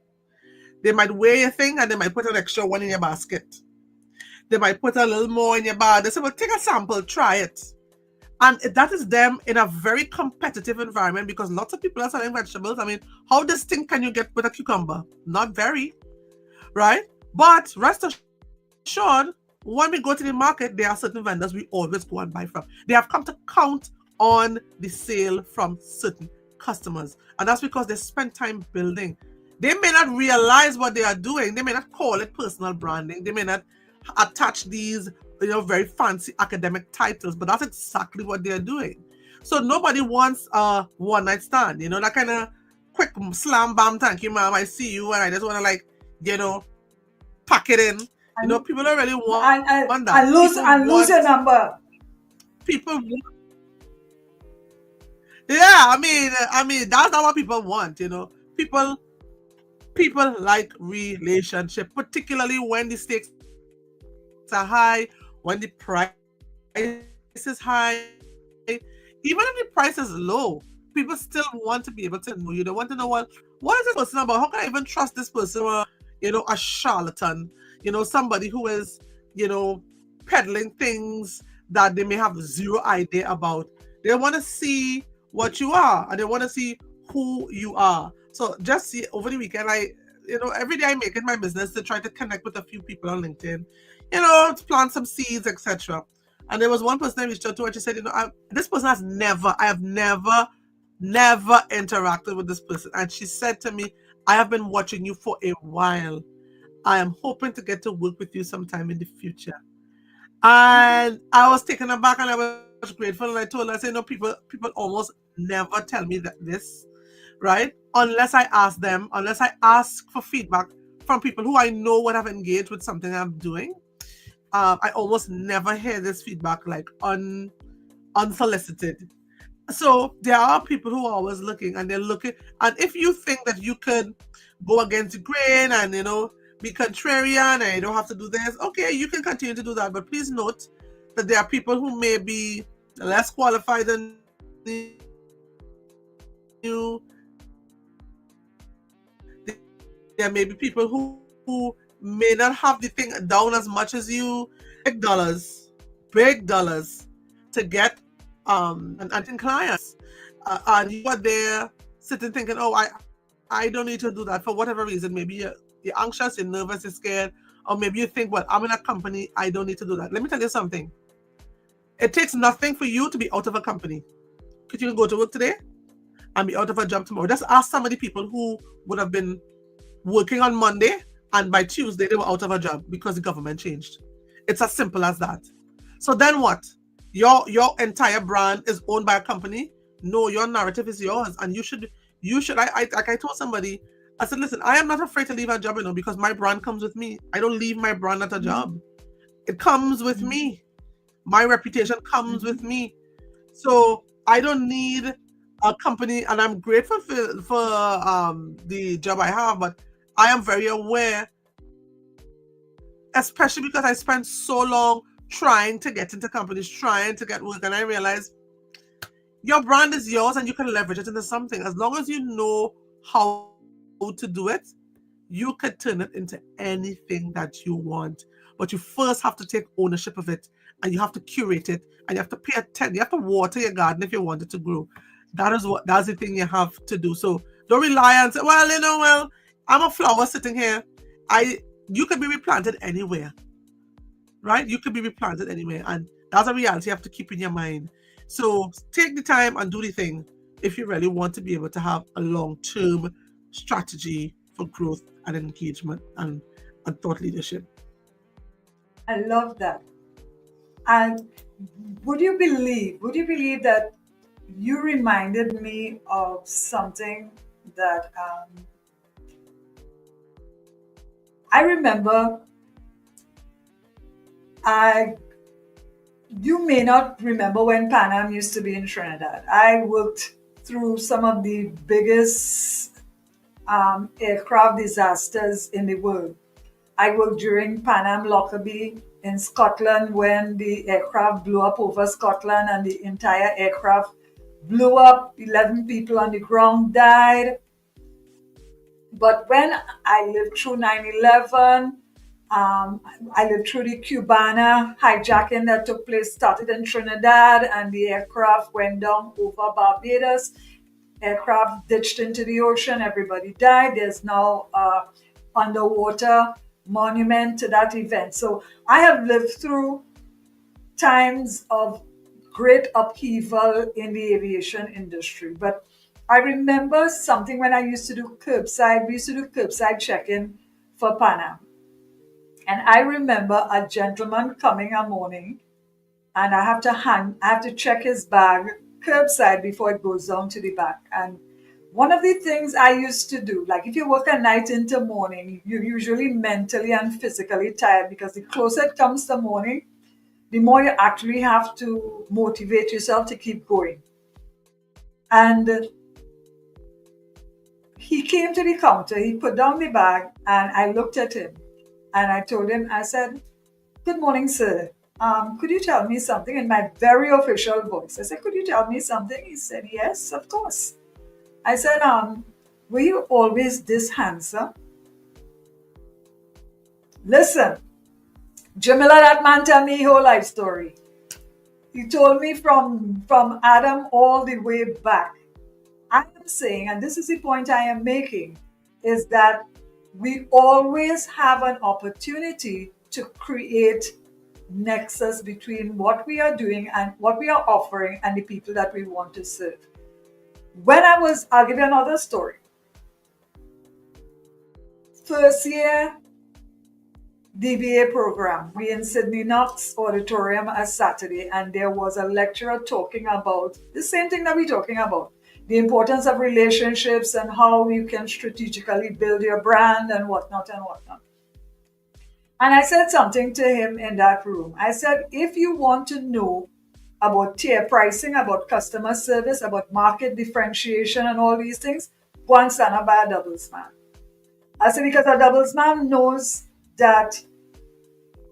they might weigh a thing and they might put an extra one in your basket. They might put a little more in your bag. They say, well, take a sample, try it. And that is them in a very competitive environment, because lots of people are selling vegetables. I mean, how distinct can you get with a cucumber? Not very, right? But rest assured, when we go to the market, there are certain vendors we always go and buy from. They have come to count on the sale from certain customers. And that's because they spend time building. They may not realize what they are doing. They may not call it personal branding. They may not attach these, very fancy academic titles, but that's exactly what they're doing. So nobody wants a one night stand, that kind of quick slam bam, thank you, ma'am, I see you, and I just want to, you know, pack it in. And People don't really want and, that. and, People and lose want, and lose your number. people want, yeah, that's not what people want, People like relationship, particularly when the stakes are high, when the price is high. Even if the price is low, people still want to be able to know you. They want to know, well, what is this person about? How can I even trust this person? Or is this person a charlatan? Somebody who is, peddling things that they may have zero idea about. They want to see what you are, and they want to see who you are. So just see, over the weekend, every day I make it my business to try to connect with a few people on LinkedIn, to plant some seeds, etc. And there was one person I reached out to, and she said, this person I have never interacted with this person. And she said to me, I have been watching you for a while. I am hoping to get to work with you sometime in the future. And I was taken aback and I was grateful. And I told her, I said, people almost never tell me this, right? Unless I ask for feedback from people who I know would have engaged with something I'm doing. I almost never hear this feedback unsolicited. So there are people who are always looking, and they're looking. And if you think that you could go against the grain and be contrarian and you don't have to do this, okay, you can continue to do that. But please note that there are people who may be less qualified than you. There may be people who may not have the thing down as much as you. They may be making big dollars to get and clients, and you are there sitting thinking, oh, I don't need to do that for whatever reason. Maybe you're anxious, you're nervous, you're scared, or maybe you think, well, I'm in a company, I don't need to do that. Let me tell you something. It takes nothing for you to be out of a company. Could you go to work today and be out of a job tomorrow? Just ask some of the people who would have been working on Monday, and by Tuesday they were out of a job because the government changed. It's as simple as that. So then what? Your entire brand is owned by a company? No, your narrative is yours, and you should. I told somebody, I said, listen, I am not afraid to leave a job, because my brand comes with me. I don't leave my brand at a job. It comes with me. My reputation comes with me. So I don't need a company, and I'm grateful for, the job I have, but I am very aware that especially because I spent so long trying to get into companies, trying to get work, and I realized your brand is yours and you can leverage it into something. As long as you know how to do it, you can turn it into anything that you want. But you first have to take ownership of it, and you have to curate it, and you have to pay attention. You have to water your garden if you want it to grow. That's the thing you have to do. So don't rely on say, well, well, I'm a flower sitting here. I You could be replanted anywhere, right? You could be replanted anywhere, and that's a reality you have to keep in your mind. So take the time and do the thing if you really want to be able to have a long-term strategy for growth and engagement and thought leadership. I love that. And would you believe that you reminded me of something that I remember. I You may not remember when Pan Am used to be in Trinidad. I worked through some of the biggest aircraft disasters in the world. I worked during Pan Am Lockerbie in Scotland when the aircraft blew up over Scotland and the entire aircraft blew up. 11 people on the ground died. But when I lived through 9/11, um, I lived through the Cubana hijacking that took place, started in Trinidad, and the aircraft went down over Barbados. Aircraft ditched into the ocean, everybody died. There's now underwater monument to that event. So I have lived through times of great upheaval in the aviation industry. But I remember something when I used to do curbside, we used to do curbside check-in for Pan Am. And I remember a gentleman coming a morning and I have to check his bag curbside before it goes down to the back. And one of the things I used to do, like if you work a night into morning, you're usually mentally and physically tired because the closer it comes to morning, the more you actually have to motivate yourself to keep going. And he came to the counter, he put down the bag, and I looked at him and I told him, I said, "Good morning, sir. Could you tell me something?" In my very official voice. I said, "Could you tell me something?" He said, "Yes, of course." I said, "Were you always this handsome?" Listen, Jamila, that man tell me his whole life story. He told me from Adam all the way back. I am saying, and this is the point I am making, is that we always have an opportunity to create nexus between what we are doing and what we are offering and the people that we want to serve. I'll give you another story. First year DBA program, we in Sydney Knox Auditorium a Saturday, and there was a lecturer talking about the same thing that we're talking about, the importance of relationships and how you can strategically build your brand and whatnot and whatnot. And I said something to him in that room. I said, if you want to know about tier pricing, about customer service, about market differentiation, and all these things, go and stand up by a doubles man. I said, because a doubles man knows that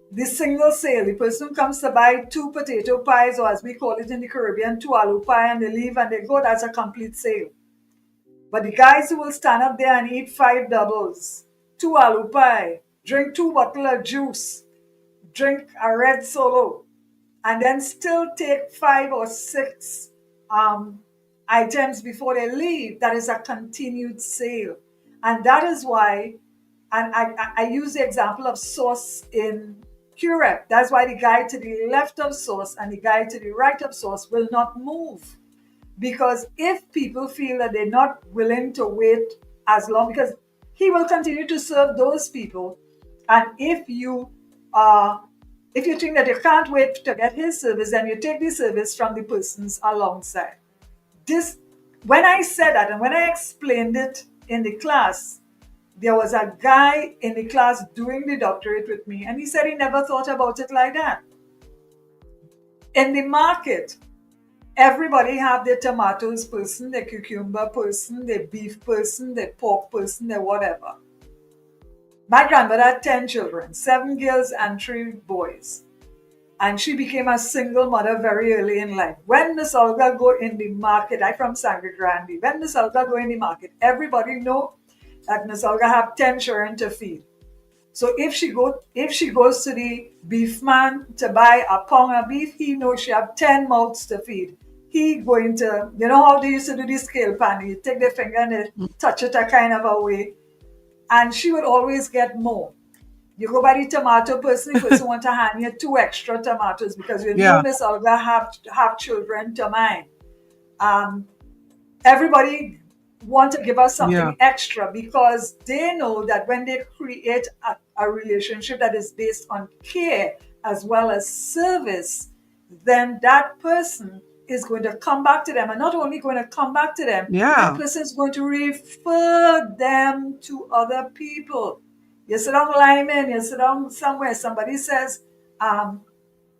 the single sale, the person who comes to buy two potato pies, or as we call it in the Caribbean, two aloo pie, and they leave and they go, that's a complete sale. But the guys who will stand up there and eat five doubles, two aloo pie, drink two bottles of juice, drink a red solo, and then still take five or six items before they leave, that is a continued sale. And that is why, and I use the example of sauce in Curep. That's why the guy to the left of sauce and the guy to the right of sauce will not move. Because if people feel that they're not willing to wait as long, because he will continue to serve those people. And uh, if you think that you can't wait to get his service, then you take the service from the persons alongside. This, when I said that and when I explained it in the class, there was a guy in the class doing the doctorate with me, and he said he never thought about it like that. In the market, everybody have their tomatoes person, their cucumber person, their beef person, their pork person, their whatever. My grandmother had 10 children, 7 girls and 3 boys. And she became a single mother very early in life. When Miss Olga go in the market, I from Sangre Grande. When Miss Olga go in the market, everybody know that Miss Olga have 10 children to feed. So if she goes to the beef man to buy a pound of beef, he knows she have 10 mouths to feed. He going to, you know how they used to do the scale pan, you take the finger and they touch it a kind of a way, and she would always get more. You go by the tomato person, the person want to hand you 2 extra tomatoes because you know Yeah. Miss Olga have children to mind. Um, Everybody want to give us Yeah. something extra because they know that when they create a relationship that is based on care as well as service, then that person is going to come back to them, and not only going to come back to them, that Yeah. person is going to refer them to other people. You sit down Lyman, you sit down somewhere, somebody says, um,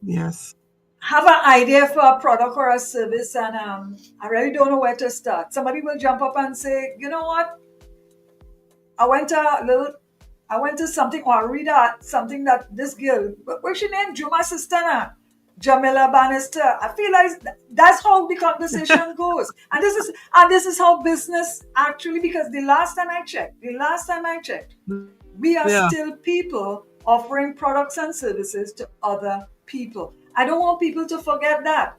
Yes. have an idea for a product or a service, and I really don't know where to start. Somebody will jump up and say, you know what? I went to a little, I went to something or I read something that this girl, what's she name? Juma Sistana, Jamila Bannister. I feel like that's how the conversation goes, and this is how business actually. Because the last time I checked, we are Yeah. still people offering products and services to other people. I don't want people to forget that.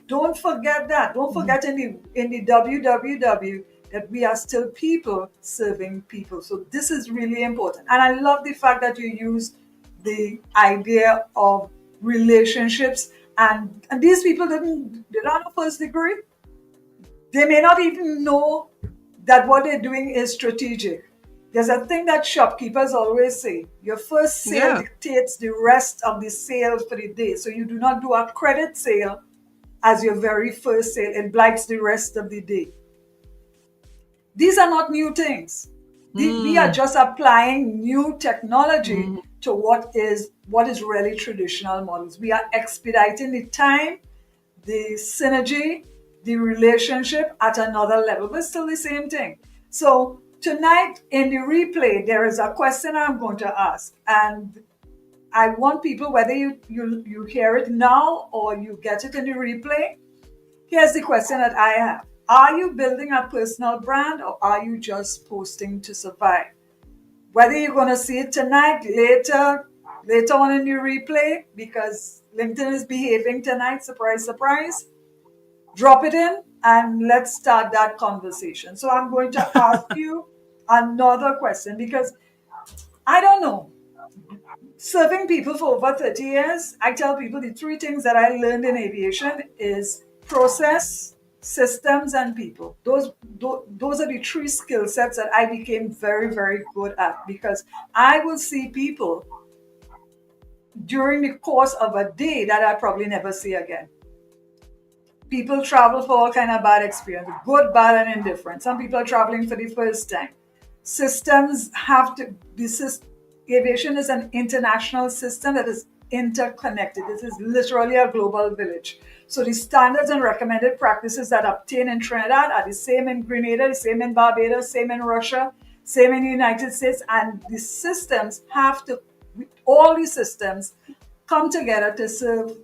Don't forget that. Don't forget in the www that we are still people serving people. So this is really important. And I love the fact that you use the idea of relationships, and these people they don't have a first degree. They may not even know that what they're doing is strategic. There's a thing that shopkeepers always say: your first sale Yeah. dictates the rest of the sales for the day. So you do not do a credit sale as your very first sale. It blights the rest of the day. These are not new things. We are Mm. just applying new technology Mm. to what is really traditional models. We are expediting the time, the synergy, the relationship at another level, but still the same thing. So tonight in the replay, there is a question I'm going to ask, and I want people, whether you hear it now or you get it in the replay. Here's the question that I have: are you building a personal brand, or are you just posting to survive? Whether you're going to see it tonight, later on in your replay, because LinkedIn is behaving tonight, surprise, surprise, drop it in and let's start that conversation. So I'm going to ask you another question because I don't know. Serving people for over 30 years, I tell people the 3 things that I learned in aviation is process, systems, and people. Those are the 3 skill sets that I became very, very good at, because I will see people during the course of a day that I probably never see again. People travel for all kind of bad experience, good, bad, and indifferent. Some people are traveling for the first time. Systems have to be aviation is an international system that is interconnected. This is literally a global village. So the standards and recommended practices that obtain in Trinidad are the same in Grenada, the same in Barbados, same in Russia, same in the United States, and the systems have to, all these systems come together to serve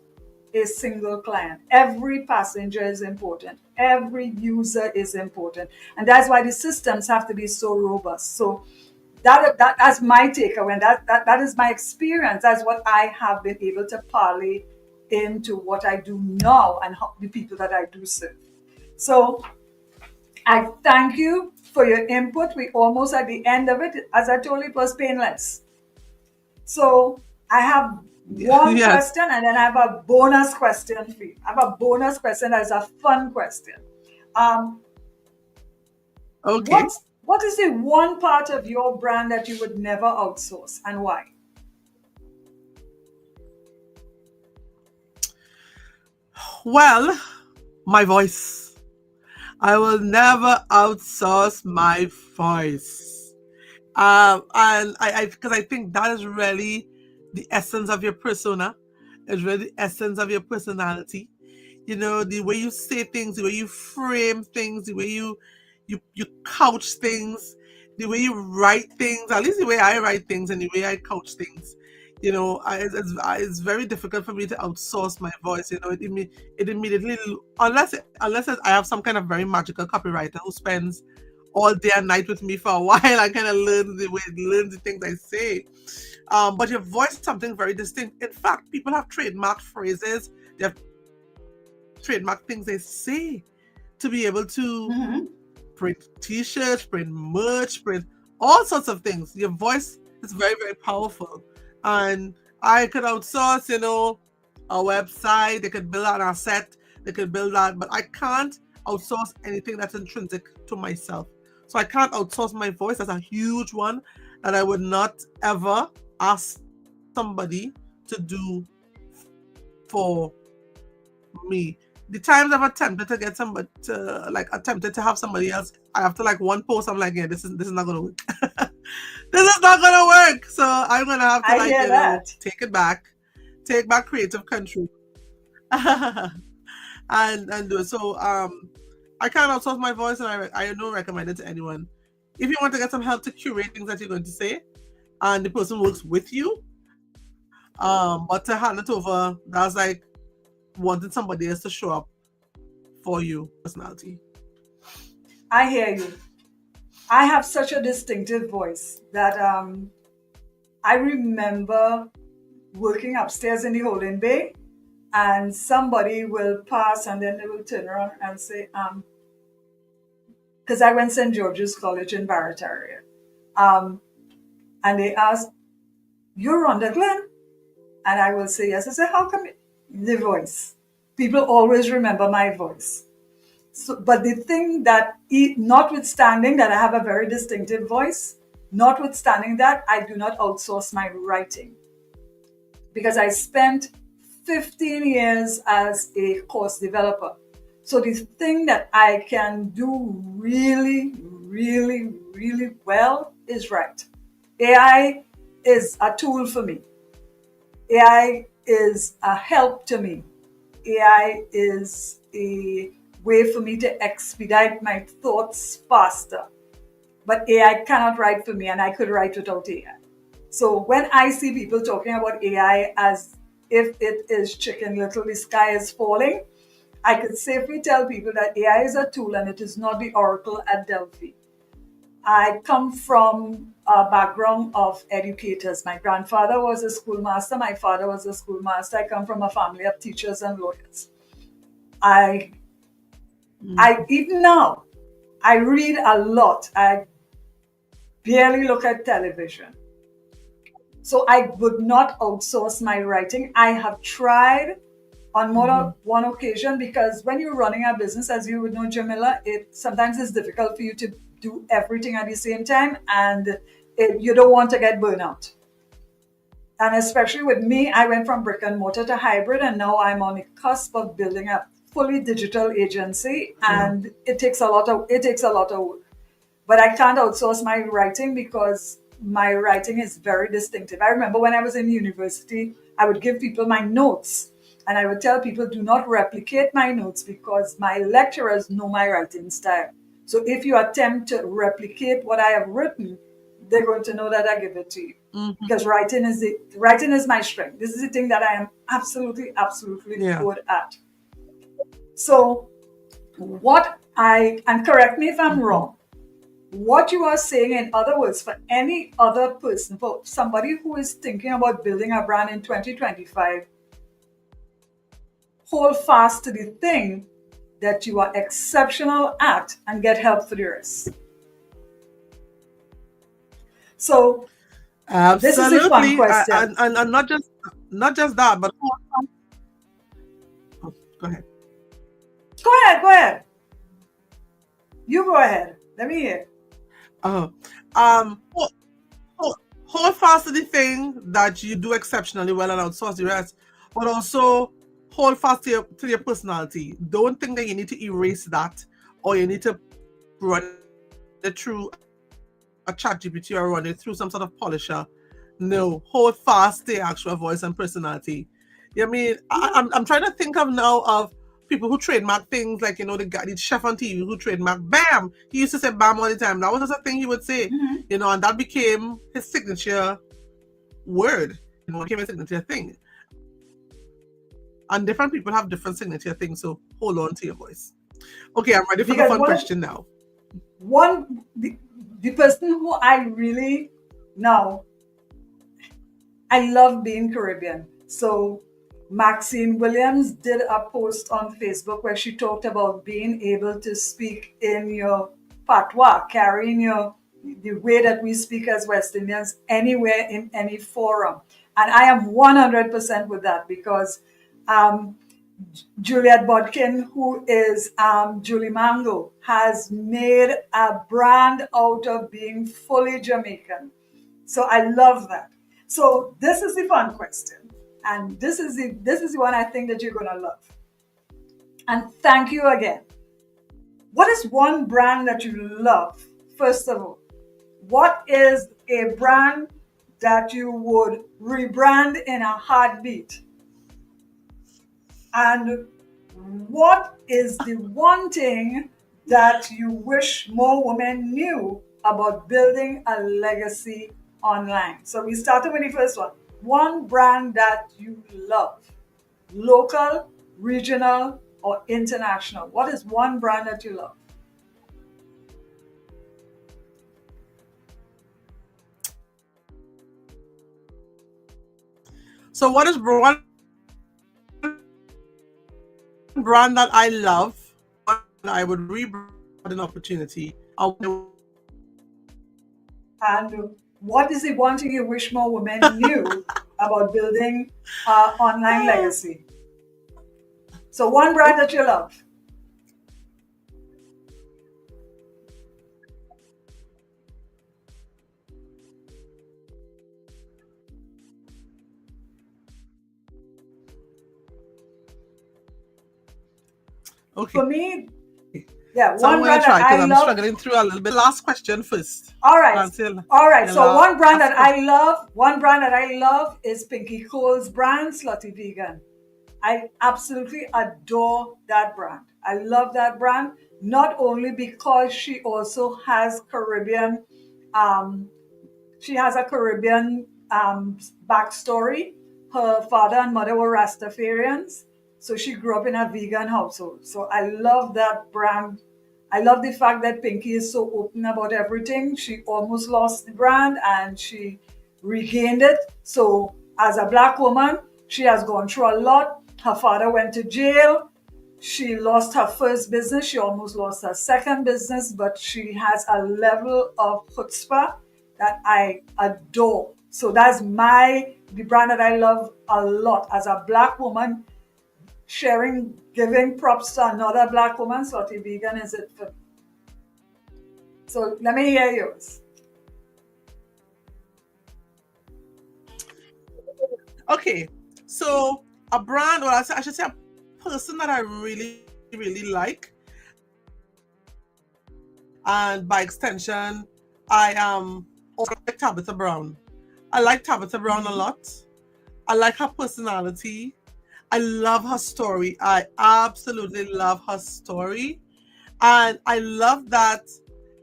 a single client. Every passenger is important. Every user is important. And that's why the systems have to be so robust. So that's my takeaway. And that is my experience. That's what I have been able to parlay into what I do now and the people that I do serve. So I thank you for your input. We almost at the end of it. As I told you, it was painless. So I have one Yes. question and then I have a bonus question for you. I have a bonus question that's a fun question. Um, Okay. what is the one part of your brand that you would never outsource, and why? Well, my voice. I will never outsource my voice. And because I think that is really the essence of your persona. It's really the essence of your personality. You know, the way you say things, the way you frame things, the way you couch things. the way you write things, at least the way I write things and the way I couch things, it's very difficult for me to outsource my voice. It immediately, unless I have some kind of very magical copywriter who spends all day and night with me for a while and kind of learns the things I say. But your voice is something very distinct. In fact, people have trademarked phrases, they have trademarked things they say to be able to Mm-hmm. print t-shirts, print merch, print all sorts of things. Your voice is very, very powerful. And I could outsource, a website, they could build an asset, they could build that, but I can't outsource anything that's intrinsic to myself. So I can't outsource my voice. That's a huge one that I would not ever ask somebody to do for me. The times I've attempted to get somebody to attempted to have somebody else, I have to one post, I'm like, yeah, this is not gonna work. This is not gonna work. So I'm gonna have to I hear that. take it back, take back creative control. And do it. So I can't outsource my voice, and I don't recommend it to anyone. If you want to get some help to curate things that you're going to say, and the person works with you, but to hand it over, that's like wanting somebody else to show up for you, personality. I hear you. I have such a distinctive voice that I remember working upstairs in the holding bay, and somebody will pass and then they will turn around and say, because I went St. George's College in Barataria, and they asked, "You're Rhonda Glenn?" And I will say, "Yes." I say, "How come?" The voice. People always remember my voice. So, but the thing that, notwithstanding that I have a very distinctive voice, notwithstanding that, I do not outsource my writing because I spent 15 years as a course developer. So the thing that I can do really, really, really well is write. AI is a tool for me. AI is a help to me. AI is a way for me to expedite my thoughts faster. But AI cannot write for me, and I could write without AI. So when I see people talking about AI as if it is Chicken Little, the sky is falling, I could safely tell people that AI is a tool and it is not the oracle at Delphi. I come from a background of educators. My grandfather was a schoolmaster. My father was a schoolmaster. I come from a family of teachers and lawyers. I even now, I read a lot. I barely look at television. So I would not outsource my writing. I have tried on more than one occasion because when you're running a business, as you would know, Jamila, it sometimes is difficult for you to do everything at the same time, and you don't want to get burnout. And especially with me, I went from brick and mortar to hybrid, and now I'm on the cusp of building a fully digital agency, and it takes a lot of work. But I can't outsource my writing because my writing is very distinctive. I remember when I was in university, I would give people my notes, and I would tell people, do not replicate my notes because my lecturers know my writing style. So if you attempt to replicate what I have written, they're going to know that I give it to you. Because writing is my strength. This is the thing that I am absolutely good at. So and correct me if I'm wrong, what you are saying, in other words, for any other person, for somebody who is thinking about building a brand in 2025, hold fast to the thing that you are exceptional at and get help for the rest. So this is a fun Absolutely. question. And not just that, but go ahead. Go ahead. You go ahead. Let me hear. Uh, um, hold, hold fast to the thing that you do exceptionally well and outsource the rest, but also hold fast to your personality. Don't think that you need to erase that or you need to run it through a chat GPT or run it through some sort of polisher. No, hold fast to your actual voice and personality. I mean, I'm trying to think of now of people who trademark things, like, the guy, the chef on TV who trademark bam. He used to say bam all the time. That was just a thing he would say, and that became his signature word. It became a signature thing. And different people have different signature things, so hold on to your voice. Okay, I'm ready for the Because fun question now. the person who I really now, I love being Caribbean. So Maxine Williams did a post on Facebook where she talked about being able to speak in your patois, carrying the way that we speak as West Indians anywhere in any forum. And I am 100% with that, because um, Juliet Bodkin, who is Julie Mango, has made a brand out of being fully Jamaican. So I love that. So this is the fun question, and this is the one I think that you're gonna love. And thank you again. What is one brand that you love? First of all, what is a brand that you would rebrand in a heartbeat? And what is the one thing that you wish more women knew about building a legacy online? So we started with the first one. One brand that you love, local, regional, or international. What is one brand that you love? So what is one brand that I love? I would rebrand an opportunity. And what is the one thing you wish more women knew about building online legacy? So one brand that you love. Okay. For me, yeah, So I'm one going brand to try, that because I I'm love. struggling through a little bit. Last question first. All right. Answer All right. your So one brand last that I question. love, is Pinky Cole's brand, Slutty Vegan. I absolutely adore that brand. I love that brand, not only because um, she has a Caribbean backstory. Her father and mother were Rastafarians, so she grew up in a vegan household. So I love that brand. I love the fact that Pinky is so open about everything. She almost lost the brand and she regained it. So as a black woman, she has gone through a lot. Her father went to jail. She lost her first business. She almost lost her second business, but she has a level of chutzpah that I adore. So that's the brand that I love a lot as a black woman, giving props to another black woman. Slutty Vegan is it for me. So let me hear yours. Okay. So a brand, or I should say a person that I really, really like, and by extension, I am also like Tabitha Brown. I like Tabitha Brown a lot. I like her personality. I love her story. I absolutely love her story. And I love that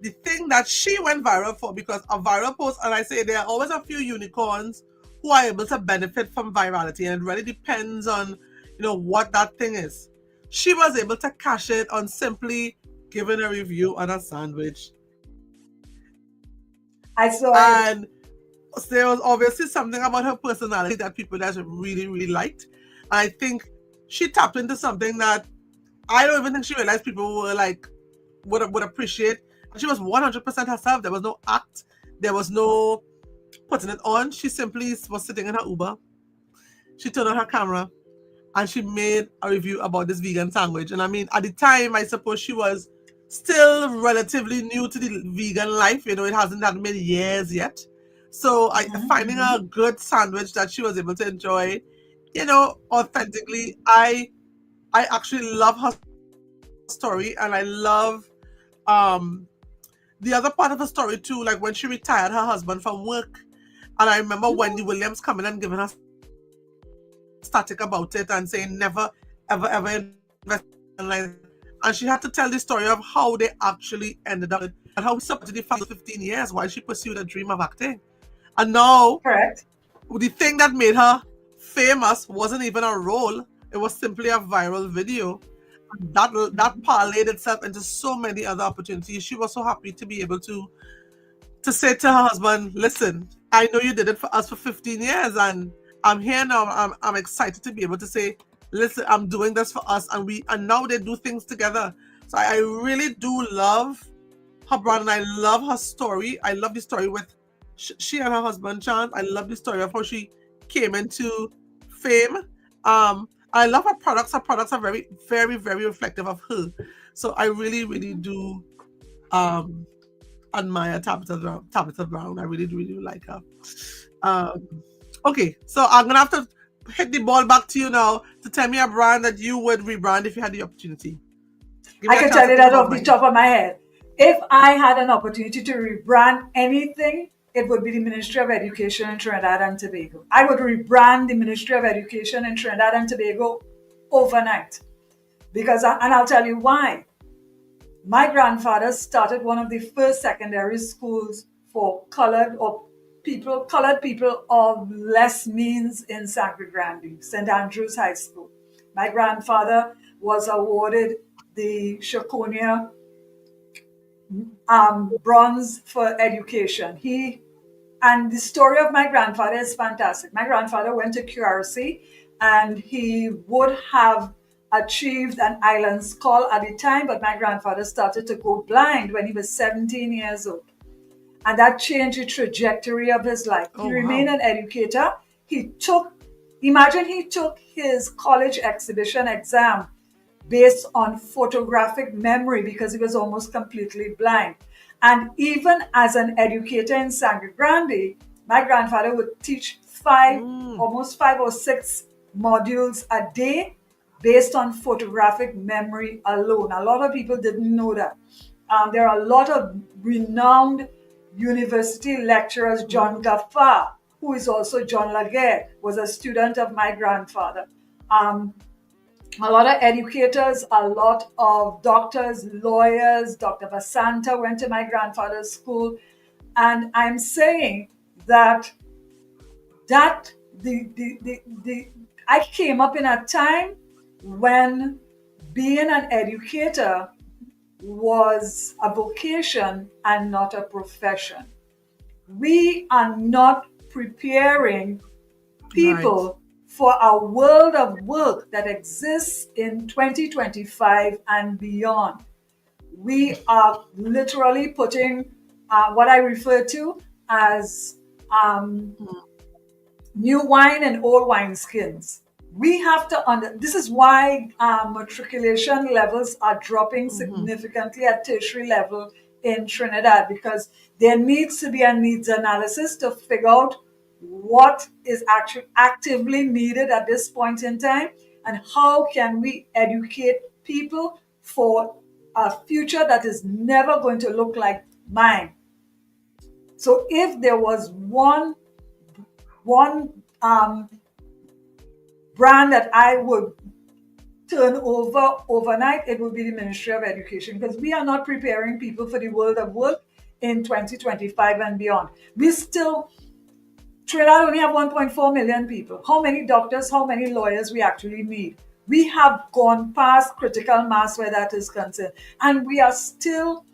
the thing that she went viral for, because a viral post, and I say there are always a few unicorns who are able to benefit from virality, and it really depends on what that thing is. She was able to cash it on simply giving a review on a sandwich. I saw it. And there was obviously something about her personality that people just really, really liked. And I think she tapped into something that I don't even think she realized people were like would appreciate. She was 100% herself. There was no act. There was no putting it on. She simply was sitting in her Uber. She turned on her camera and she made a review about this vegan sandwich. And I mean, at the time, I suppose she was still relatively new to the vegan life. It hasn't that many years yet. So finding a good sandwich that she was able to enjoy, authentically, I actually love her story, and I love um the other part of the story too, like when she retired her husband from work. And I remember Wendy Williams coming and giving her static about it and saying never ever ever invest and she had to tell the story of how they actually ended up and how we supported the family 15 years while she pursued a dream of acting. And now, Correct. the thing that made her famous wasn't even a role, it was simply a viral video. That parlayed itself into so many other opportunities. She was so happy to be able to say to her husband, listen, I know you did it for us for 15 years and I'm here now. I'm excited to be able to say, listen, I'm doing this for us, and now they do things together. So I really do love her brand and I love her story. I love the story with she and her husband Chance. I love the story of how she came into fame. I love her products. Her products are very, very, very reflective of her. So I really, really do um admire Tabitha Brown. I really, really like her. Um, okay, so I'm gonna have to hit the ball back to you now to tell me a brand that you would rebrand if you had the opportunity. Give I me a can chance tell to you think that about off the mine. top of my head. If I had an opportunity to rebrand anything, it would be the Ministry of Education in Trinidad and Tobago. I would rebrand the Ministry of Education in Trinidad and Tobago overnight. And I'll tell you why. My grandfather started one of the first secondary schools for colored people of less means in Sangre Grande, St. Andrew's High School. My grandfather was awarded the Shakonia bronze for education. And the story of my grandfather is fantastic. My grandfather went to QRC and he would have achieved an island call at the time, but my grandfather started to go blind when he was 17 years old. And that changed the trajectory of his life. Oh He wow. remained an educator. He took, imagine he took his college exhibition exam based on photographic memory because he was almost completely blind. And even as an educator in Sangre Grande, my grandfather would teach Mm, almost 5 or 6 modules a day based on photographic memory alone. A lot of people didn't know that. There are a lot of renowned university lecturers. John mm, Gaffar, who is also John Laguerre, was a student of my grandfather. Um, a lot of educators, a lot of doctors, lawyers. Dr. Vasanta went to my grandfather's school. And I'm saying that that the I came up in a time when being an educator was a vocation and not a profession. We are not preparing right. people for a world of work that exists in 2025 and beyond. We are literally putting what I refer to as um, Mm, new wine and old wine skins. We have to this is why matriculation levels are dropping mm-hmm. significantly at tertiary level in Trinidad because there needs to be a needs analysis to figure out what is actually actively needed at this point in time and how can we educate people for a future that is never going to look like mine. So if there was one brand that I would turn over overnight, it would be the Ministry of Education because we are not preparing people for the world of work in 2025 and beyond. We still, Trinidad only have 1.4 million people. How many doctors, how many lawyers we actually need? We have gone past critical mass where that is concerned. And we are still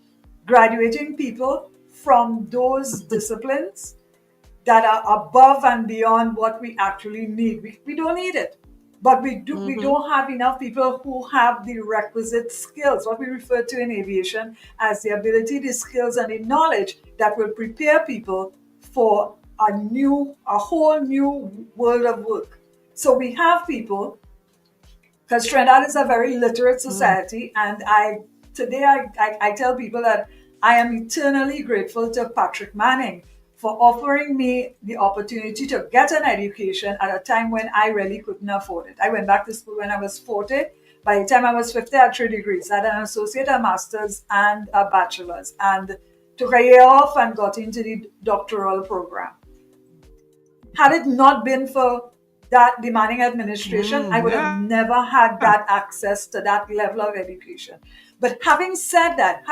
graduating people from those disciplines that are above and beyond what we actually need. We don't need it. But we Mm-hmm. don't have enough people who have the requisite skills, what we refer to in aviation as the ability, the skills, and the knowledge that will prepare people for a whole new world of work. So we have people because Trinidad is a very literate Mm, society, and I tell people that I am eternally grateful to Patrick Manning for offering me the opportunity to get an education at a time when I really couldn't afford it. I went back to school when I was 40. By the time I was 50, I had 3 degrees. I had an associate, a master's, and a bachelor's, and took a year off and got into the doctoral program. Had it not been for that demanding administration, I would have Yeah. never had that access to that level of education. But having said that,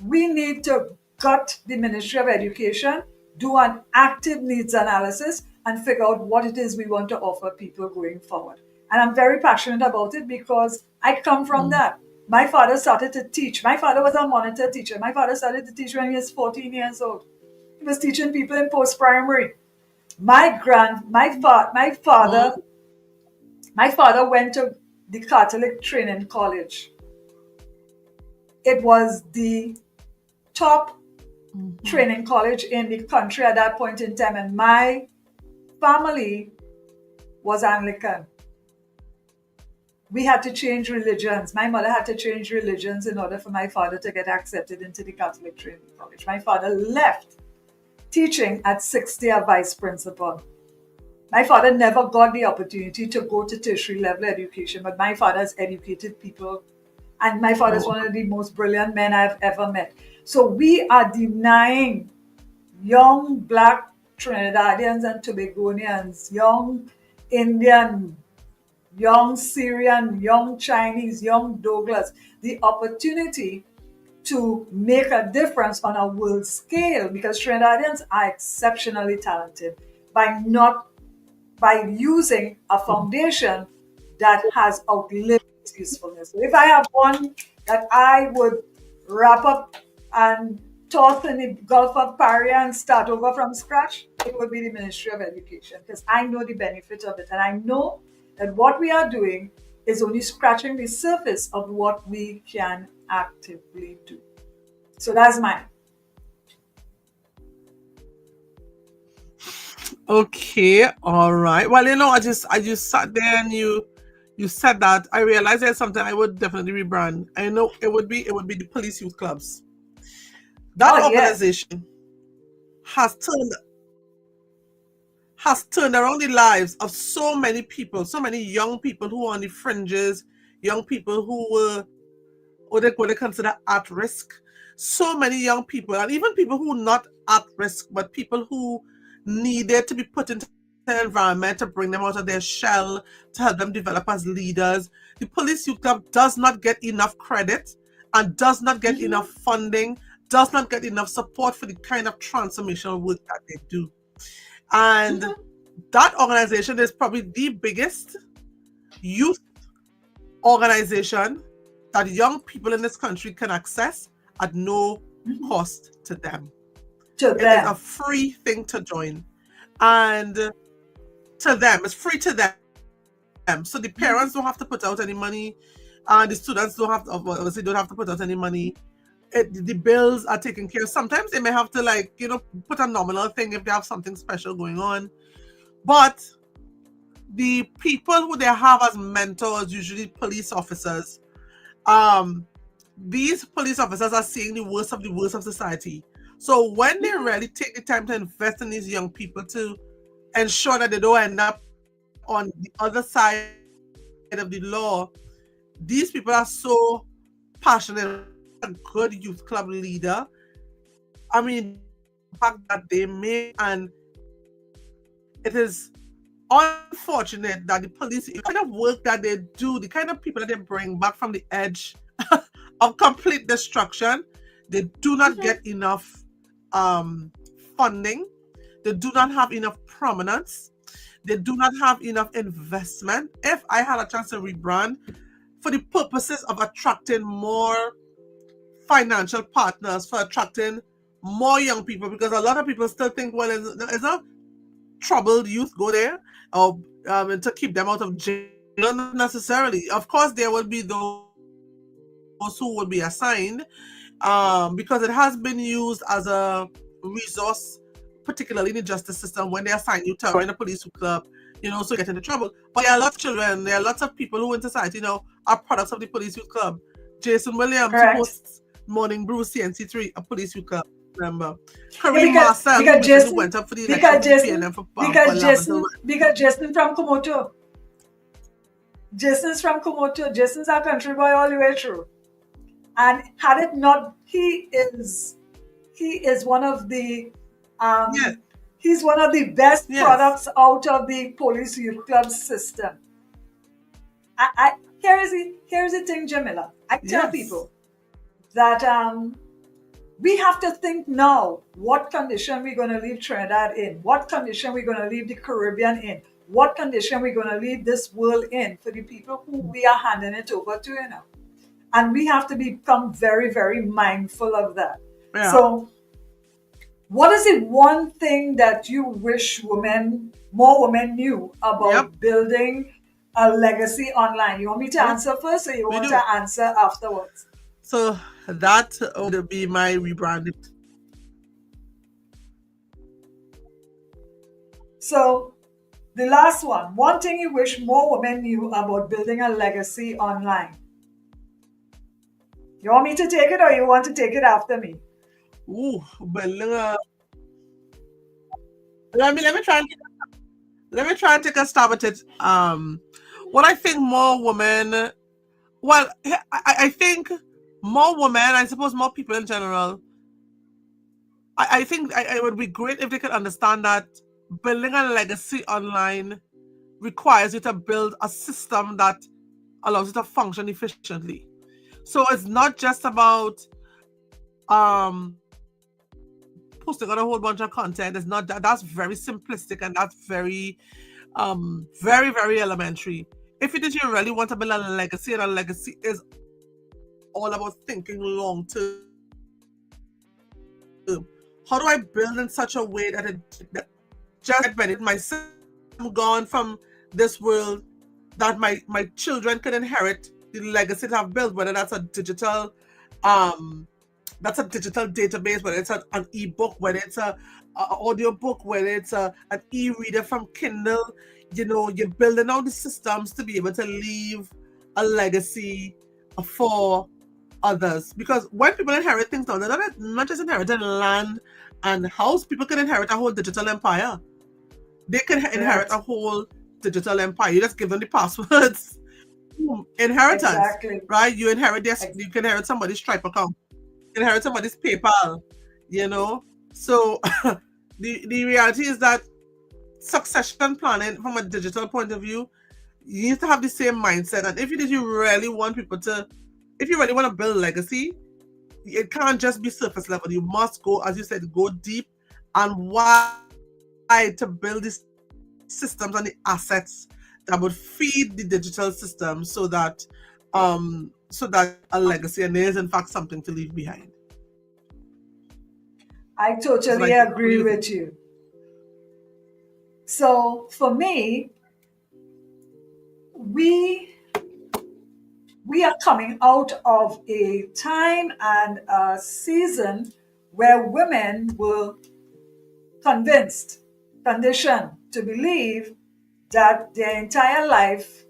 we need to gut the Ministry of Education, do an active needs analysis, and figure out what it is we want to offer people going forward. And I'm very passionate about it because I come from Mm, that. My father started to teach. My father was a monitor teacher. My father started to teach when he was 14 years old. He was teaching people in post primary. mm, My father went to the Catholic Training College. It was the top mhm, training college in the country at that point in time, and my family was Anglican. We had to change religions. My mother had to change religions in order for my father to get accepted into the Catholic Training College. My father left teaching at 60 a vice principal. My father never got the opportunity to go to tertiary level education, but my father has educated people, and my father is oh, one of the most brilliant men I've ever met. So we are denying young black Trinidadians and Tobagonians, young Indian, young Syrian, young Chinese, young Douglas, the opportunity to make a difference on a world scale, because Trinidadians are exceptionally talented by not by using a foundation that has outlived its usefulness. So if I have one that I would wrap up and toss in the Gulf of Paria and start over from scratch, it would be the Ministry of Education, because I know the benefit of it. And I know that what we are doing is only scratching the surface of what we can actively do. So that's mine. okay, all right. Well, I just sat there and you said that. I realized there's something I would definitely rebrand. I know it would be the police youth clubs. That Oh, yes. organization has turned has turned around the lives of so many people, so many young people who are on the fringes, young people who were what they consider at risk. So many young people, and even people who are not at risk, but people who needed to be put into an environment to bring them out of their shell, to help them develop as leaders. The Police Youth Club does not get enough credit and does not get enough Mm-hmm. funding, does not get enough support for the kind of transformational work that they do. And Mm-hmm. that organization is probably the biggest youth organization that young people in this country can access at no Mm-hmm. cost to them. To It is a them. free thing to join. And to them, it's free to them. So the parents don't have to put out any money. The students obviously don't have to put out any money. The bills are taken care of. Sometimes they may have to put a nominal thing if they have something special going on. But the people who they have as mentors, usually police officers, um, these police officers are seeing the worst of society. So when they Mm-hmm. really take the time to invest in these young people to ensure that they don't end up on the other side of the law, these people are so passionate. When you are a good youth club leader, I mean, the impact that they make, and it is unfortunate that the police, the kind of work that they do, the kind of people that they bring back from the edge of complete destruction, they do not Mm-hmm. get enough um, funding. They do not have enough prominence. They do not have enough investment. If I had a chance to rebrand for the purposes of attracting more financial partners, for attracting more young people, because a lot of people still think, well, it's not troubled youth go there, or to keep them out of jail. Not necessarily. Of course, there will be those who will be assigned, because it has been used as a resource, particularly in the justice system, when they assign you to join a police club, so you get into trouble. But there are lots of children, there are lots of people who in society are products of the police youth club. Jason Williams, who Correct. hosts Morning Brew CNC3, a police youth club member. Yeah, Kareem Marcel, who recently went up for the election for the PNM for Lavender. because Jason from Komoto. Jason's from Komoto. Jason's our country boy all the way through. And had it not, he is one of the um, Yes. He's one of the best Yes. products out of the police youth club system. Here's the thing, Jamila. I tell Yes. people that we have to think now what condition we're going to leave Trinidad in, what condition we're going to leave the Caribbean in, what condition we're going to leave this world in for the people who we are handing it over to, you know. And we have to become very, very mindful of that. Yeah. So, what is the one thing that you wish more women knew Yep. about building a legacy online? You want me to Yep. answer first or you We want do. to answer afterwards? So that would be my rebranding. So, the last one thing you wish more women knew about building a legacy online. You want me to take it or you want to take it after me? Ooh, but let me try and take a stab at it. What I think more women, well, I think more women, I suppose more people in general, I think it would be great if they could understand that building a legacy online requires you to build a system that allows you to function efficiently. So it's not just about um posting on a whole bunch of content. It's not that. That's very simplistic and that's very very elementary. If it is you really want to build a legacy, and a legacy is all about thinking long term. How do I build in such a way that that just benefit myself? I'm gone from this world, that my children can inherit the legacy that I've built, whether um that's a digital database, whether it's an ebook, whether it's a audio book, whether it's an e-reader from Kindle. You're building out the systems to be able to leave a legacy for others. Because when people inherit things now, they're not just inheriting land and house, people can inherit a whole digital empire. They can inherit a Correct. whole digital empire. You just give them the passwords. Boom, inheritance, Exactly. right? You can inherit somebody's Stripe account, inherit somebody's PayPal, you know. So the reality is that succession planning from a digital point of view, you need to have the same mindset. And if you really want people to, if you really want to build legacy, it can't just be surface level. You must go, as you said, go deep and wide to build the systems and the assets that would feed the digital system so that a legacy and there is in fact something to leave behind. I That's what I totally think. What do agree you think? with you. So for me, we we are coming out of a time and a season where women were convinced, conditioned to believe that their entire life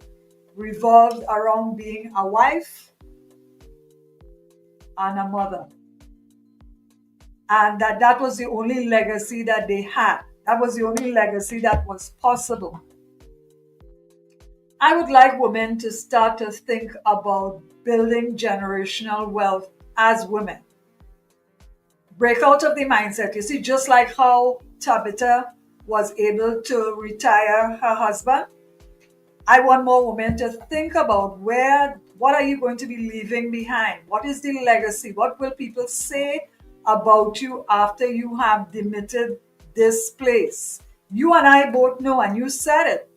revolved around being a wife and a mother, and that was the only legacy that they had. That was the only legacy that was possible. I would like women to start to think about building generational wealth as women. Break out of the mindset. You see, just like how Tabitha was able to retire her husband, I want more women to think about what are you going to be leaving behind? What is the legacy? What will people say about you after you have demitted this place? You and I both know, and you said it,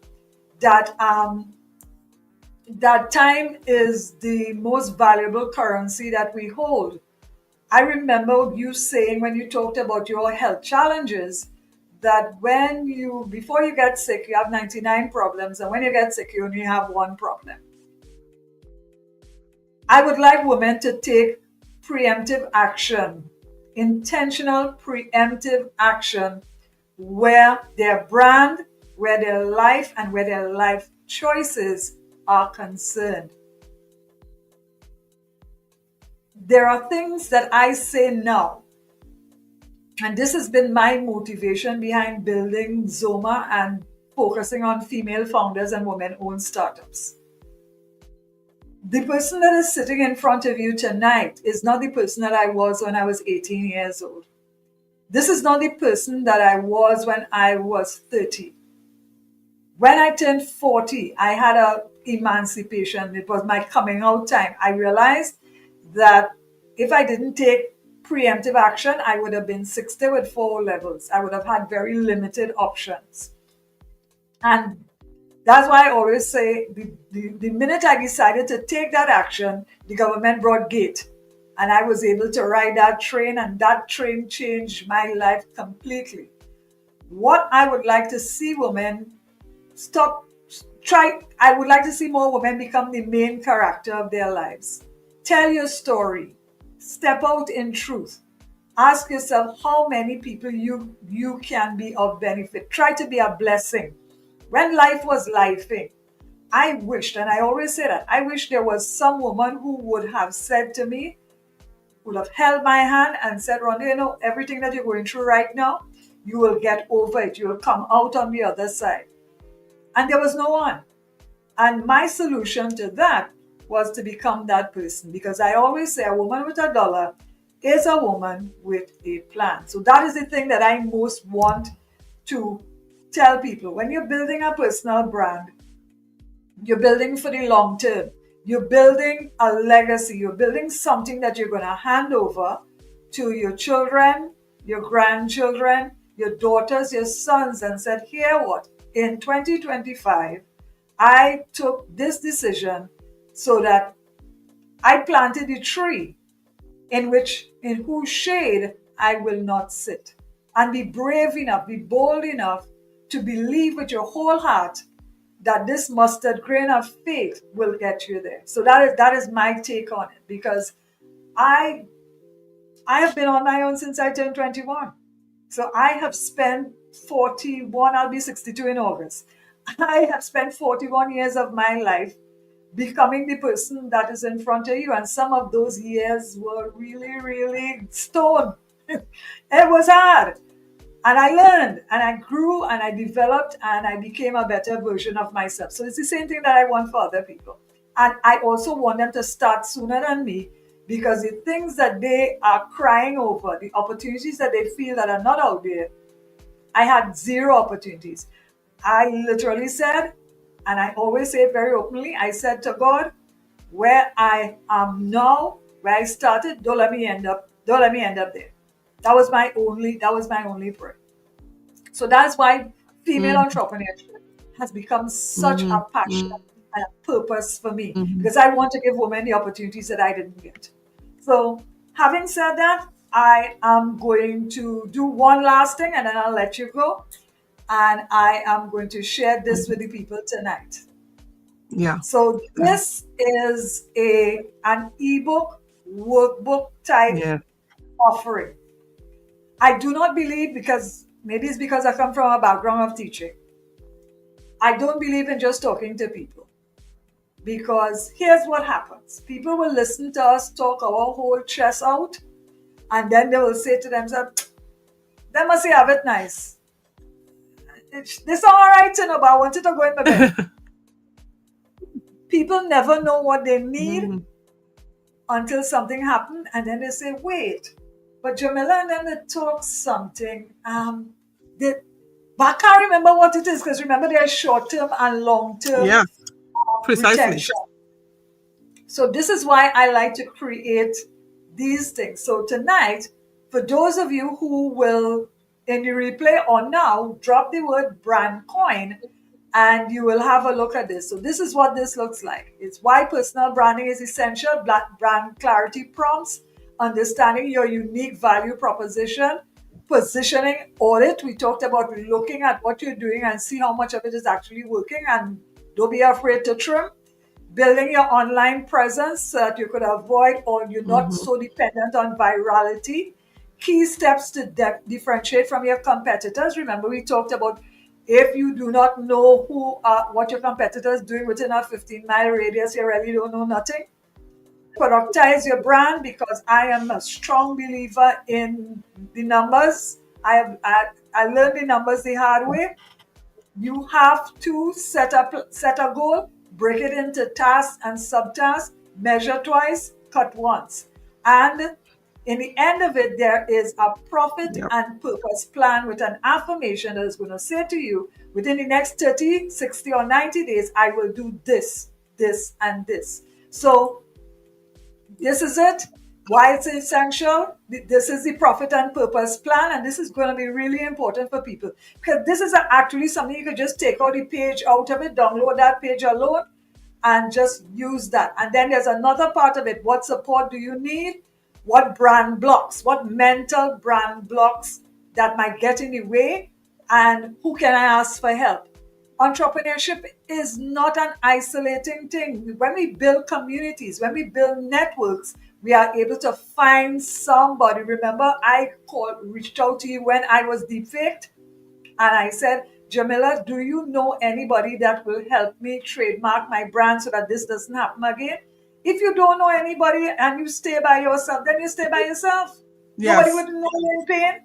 that that time is the most valuable currency that we hold. I remember you saying when you talked about your health challenges that before you get sick, you have 99 problems, and when you get sick, you only have one problem. I would like women to take preemptive action, intentional preemptive action where their brand, where their life, and where their life choices are concerned. There are things that I say now, and this has been my motivation behind building Zoma and focusing on female founders and women owned startups. The person that is sitting in front of you tonight is not the person that I was when I was 18 years old. This is not the person that I was when I was 30. When I turned 40, I had a emancipation. It was my coming out time. I realized that if I didn't take preemptive action, I would have been 60 with four levels. I would have had very limited options. And that's why I always say the minute I decided to take that action, the government brought gate. And I was able to ride that train, and that train changed my life completely. What I would like to see women stop try I would like to see more women become the main character of their lives. Tell your story. Step out in truth. Ask yourself how many people you can be of benefit. Try to be a blessing. When life was lifing, I wished, and I always say that, I wish there was some woman who would have said to me, would have held my hand and said, Rhonda, you know, everything that you're going through right now, you will get over it. You will come out on the other side. And there was no one. And my solution to that was to become that person, because I always say a woman with a dollar is a woman with a plan. So that is the thing that I most want to tell people. When you're building a personal brand, you're building for the long term. You're building a legacy. You're building something that you're going to hand over to your children, your grandchildren, your daughters, your sons, and said, here what? In 2025, I took this decision so that I planted a tree in whose shade I will not sit. And be brave enough, be bold enough to believe with your whole heart that this mustard grain of faith will get you there. So that is my take on it, because I I have been on my own since I turned 21. So I have spent 41, I'll be 62 in August. I have spent 41 years of my life becoming the person that is in front of you. And some of those years were really, really stone. It was hard. And I learned and I grew and I developed and I became a better version of myself. So it's the same thing that I want for other people. And I also want them to start sooner than me, because the things that they are crying over, the opportunities that they feel that are not out there, I had zero opportunities. I literally said, and I always say it very openly, I said to God, where I am now, where I started, don't let me end up there. That was my only prayer. So that's why female Mm, entrepreneurship has become such a mhm, passion mm, and a purpose for me, mhm. because I want to give women the opportunities that I didn't get. So, having said that, I am going to do one last thing and then I'll let you go. And I am going to share this with the people tonight. Yeah. So, Yeah. this is an ebook workbook type Yeah. offering. I do not believe, because maybe it's because I come from a background of teaching, I don't believe in just talking to people, because here's what happens. People will listen to us talk our whole chest out, and then they will say to themselves, they must have it nice. This all right, you know, but I wanted to go in my bed. People never know what they need Mhm. until something happened, and then they say, wait, but Jamila and then they talk something. They, but I can't remember what it is, because remember, there's short term and long term Yes, precisely. retention. So this is why I like to create these things. So tonight, for those of you who will in the replay or now, drop the word brand coin and you will have a look at this. So this is what this looks like. It's why personal branding is essential. Brand clarity prompts, understanding your unique value proposition, positioning audit. We talked about looking at what you're doing and see how much of it is actually working, and don't be afraid to trim. Building your online presence so that you could avoid, or you're not Mhm. so dependent on virality. Key steps to differentiate from your competitors. Remember, we talked about, if you do not know what your competitor is doing within a 15-mile radius, you really don't know nothing. Productize your brand, because I am a strong believer in the numbers. I learned the numbers the hard way. You have to set a goal, break it into tasks and subtasks, measure twice, cut once. And In the end of it, there is a profit Yep. and purpose plan with an affirmation that is going to say to you, within the next 30, 60, or 90 days, I will do this, this, and this. So this is it. Why it's essential. This is the profit and purpose plan, and this is going to be really important for people because this is actually something you could just take out the page out of it, download that page alone, and just use that. And then there's another part of it. What support do you need? What brand blocks? What mental brand blocks that might get in the way? And who can I ask for help? Entrepreneurship is not an isolating thing. When we build communities, when we build networks, we are able to find somebody. Remember, reached out to you when I was deepfaked, and I said, Jamila, do you know anybody that will help me trademark my brand so that this doesn't happen again? If you don't know anybody and you stay by yourself, then you stay by yourself. Nobody would Yes. know you're in pain.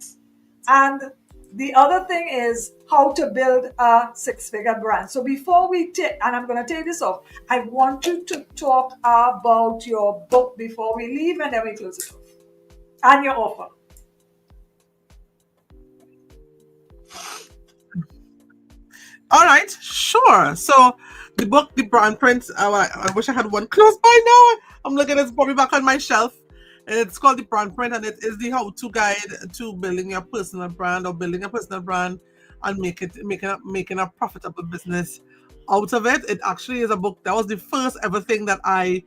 And the other thing is how to build a six-figure brand. So before we take, and I'm going to take this off, I want you to talk about your book before we leave, and then we close it off. And your offer. All right, sure. So the book, the Brandprint, I wish I had one close by now. I'm looking at it's probably back on my shelf. It's called the Brandprint, and it is the how-to guide to building your personal brand or building a personal brand and making a profitable business out of it. It actually is a book that was the first ever thing that I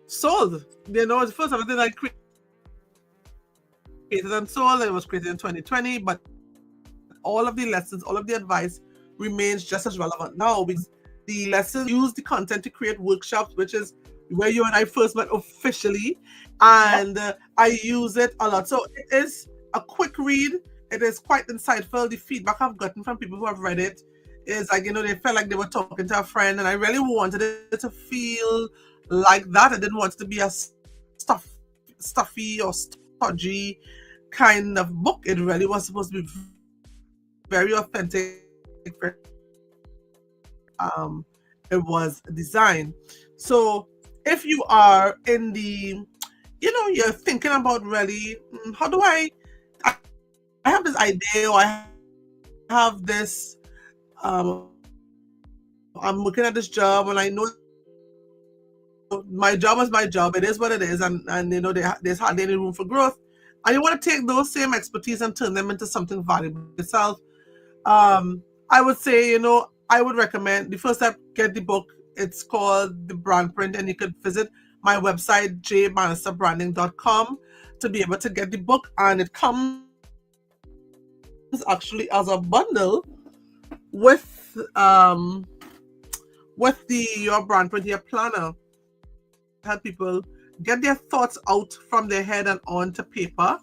sold. You know, it's the first ever thing I created and sold. It was created in 2020, but all of the lessons, all of the advice remains just as relevant now because the lessons use the content to create workshops, which is where you and I first met officially, Yep. and I use it a lot. So it is a quick read. It is quite insightful. The feedback I've gotten from people who have read it is like, they felt like they were talking to a friend, and I really wanted it to feel like that. I didn't want it to be a stuffy or stodgy kind of book. It really was supposed to be very authentic, it was designed. So if you are in the, you're thinking about really, how do I have this idea, or I have this, I'm looking at this job, and I know my job is my job. It is what it is, and there's hardly any room for growth. And you want to take those same expertise and turn them into something valuable yourself. I would say, I would recommend the first step, get the book. It's called the Brandprint, and you could visit my website, JBannister Branding.com, to be able to get the book. And it comes actually as a bundle with the your Brandprint, your planner, help people get their thoughts out from their head and onto paper,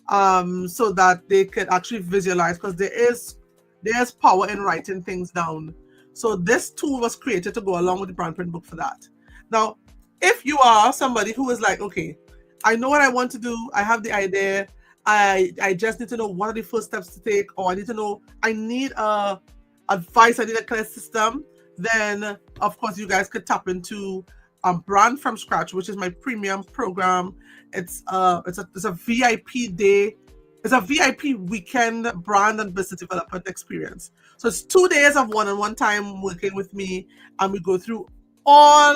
so that they could actually visualize, because there's power in writing things down. So this tool was created to go along with the Brandprint book for that. Now, if you are somebody who is like, okay, I know what I want to do, I have the idea, I just need to know what are the first steps to take, or I need to know, I need advice, I need a clear system, then of course you guys could tap into Brand from Scratch, which is my premium program. It's a VIP day. It's a VIP weekend brand and business development experience. So it's 2 days of one-on-one time working with me, and we go through all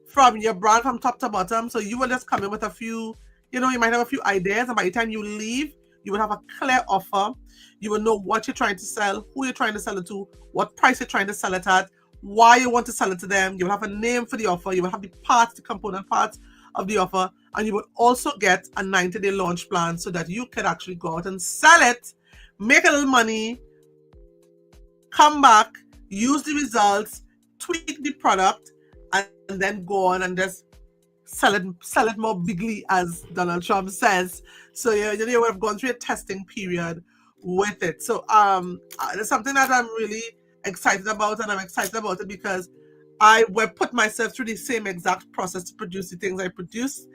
from your brand from top to bottom. So you will just come in with a few, you might have a few ideas, and by the time you leave, you will have a clear offer. You will know what you're trying to sell, who you're trying to sell it to, what price you're trying to sell it at, why you want to sell it to them. You will have a name for the offer. You will have the component parts of the offer, and you will also get a 90-day launch plan so that you can actually go out and sell it, make a little money, come back, use the results, tweak the product, and then go on and just sell it more bigly, as Donald Trump says. So you would have gone through a testing period with it. So it's something that I'm really excited about, and I'm excited about it because I will put myself through the same exact process to produce the things I produce.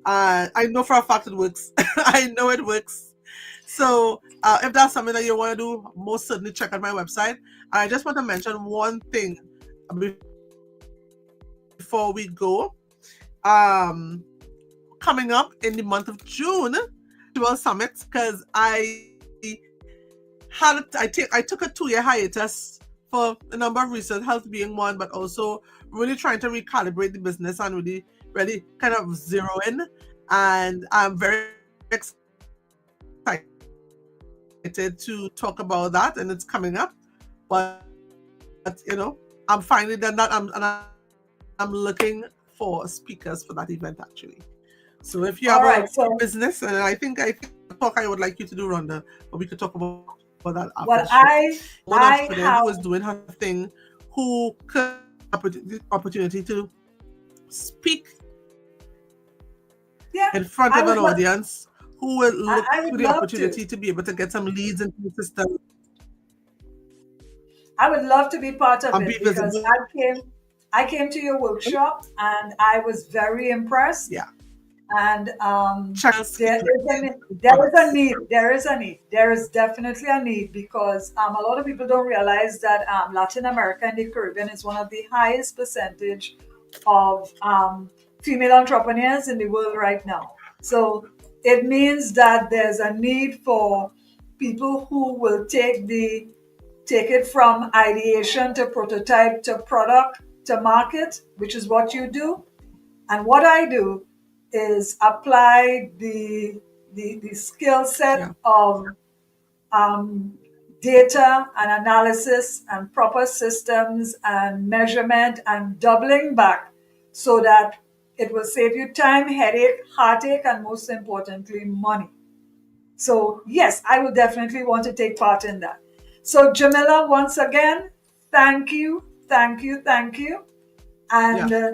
I know for a fact it works. I know it works. So if that's something that you want to do, most certainly check out my website. I just want to mention one thing before we go. coming up in the month of June, virtual summit, because I took a 2-year hiatus for a number of reasons, health being one, but also really trying to recalibrate the business and really kind of zero in. And I'm very excited to talk about that, and it's coming up. But I'm finally done that. I'm looking for speakers for that event actually. So if you have a business, and I think All that's right. a So talk I would like you to do, Rhonda, but we could talk about that after the show. More than confident, who is well, doing her thing, I have, who could have the opportunity to speak yeah, in front I of an would love, audience, who will look I for would the love to. opportunity to be able to get some leads into the system I would love to be part of and be it because visible. I came to your workshop and I was very impressed. Yeah, And channel there is a products. need. There is a need. There is definitely a need because a lot of people don't realize that Latin America and the Caribbean is one of the highest percentage of female entrepreneurs in the world right now. So it means that there's a need for people who will take it from ideation to prototype to product to market, which is what you do. And what I do is apply the skill set Yeah, of um, data and analysis and proper systems and measurement and doubling back so that it will save you time, headache, heartache, and most importantly, money. So, yes, I would definitely want to take part in that. So, Jamila, once again, thank you, thank you, thank you. And yeah.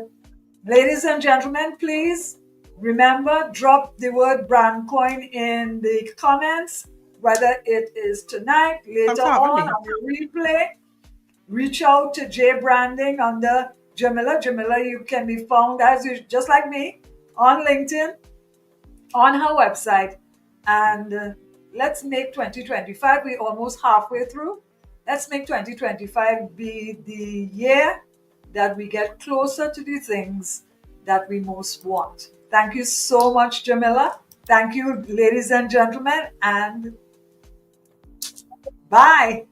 ladies and gentlemen, please remember, drop the word brand coin in the comments, whether it is tonight, later Thanks for having on, me. on the replay. Reach out to J Branding under Jamila. Jamila, you can be found as you just like me on LinkedIn, on her website. And let's make 2025, we're almost halfway through. Let's make 2025 be the year that we get closer to the things that we most want. Thank you so much, Jamila. Thank you, ladies and gentlemen, and bye.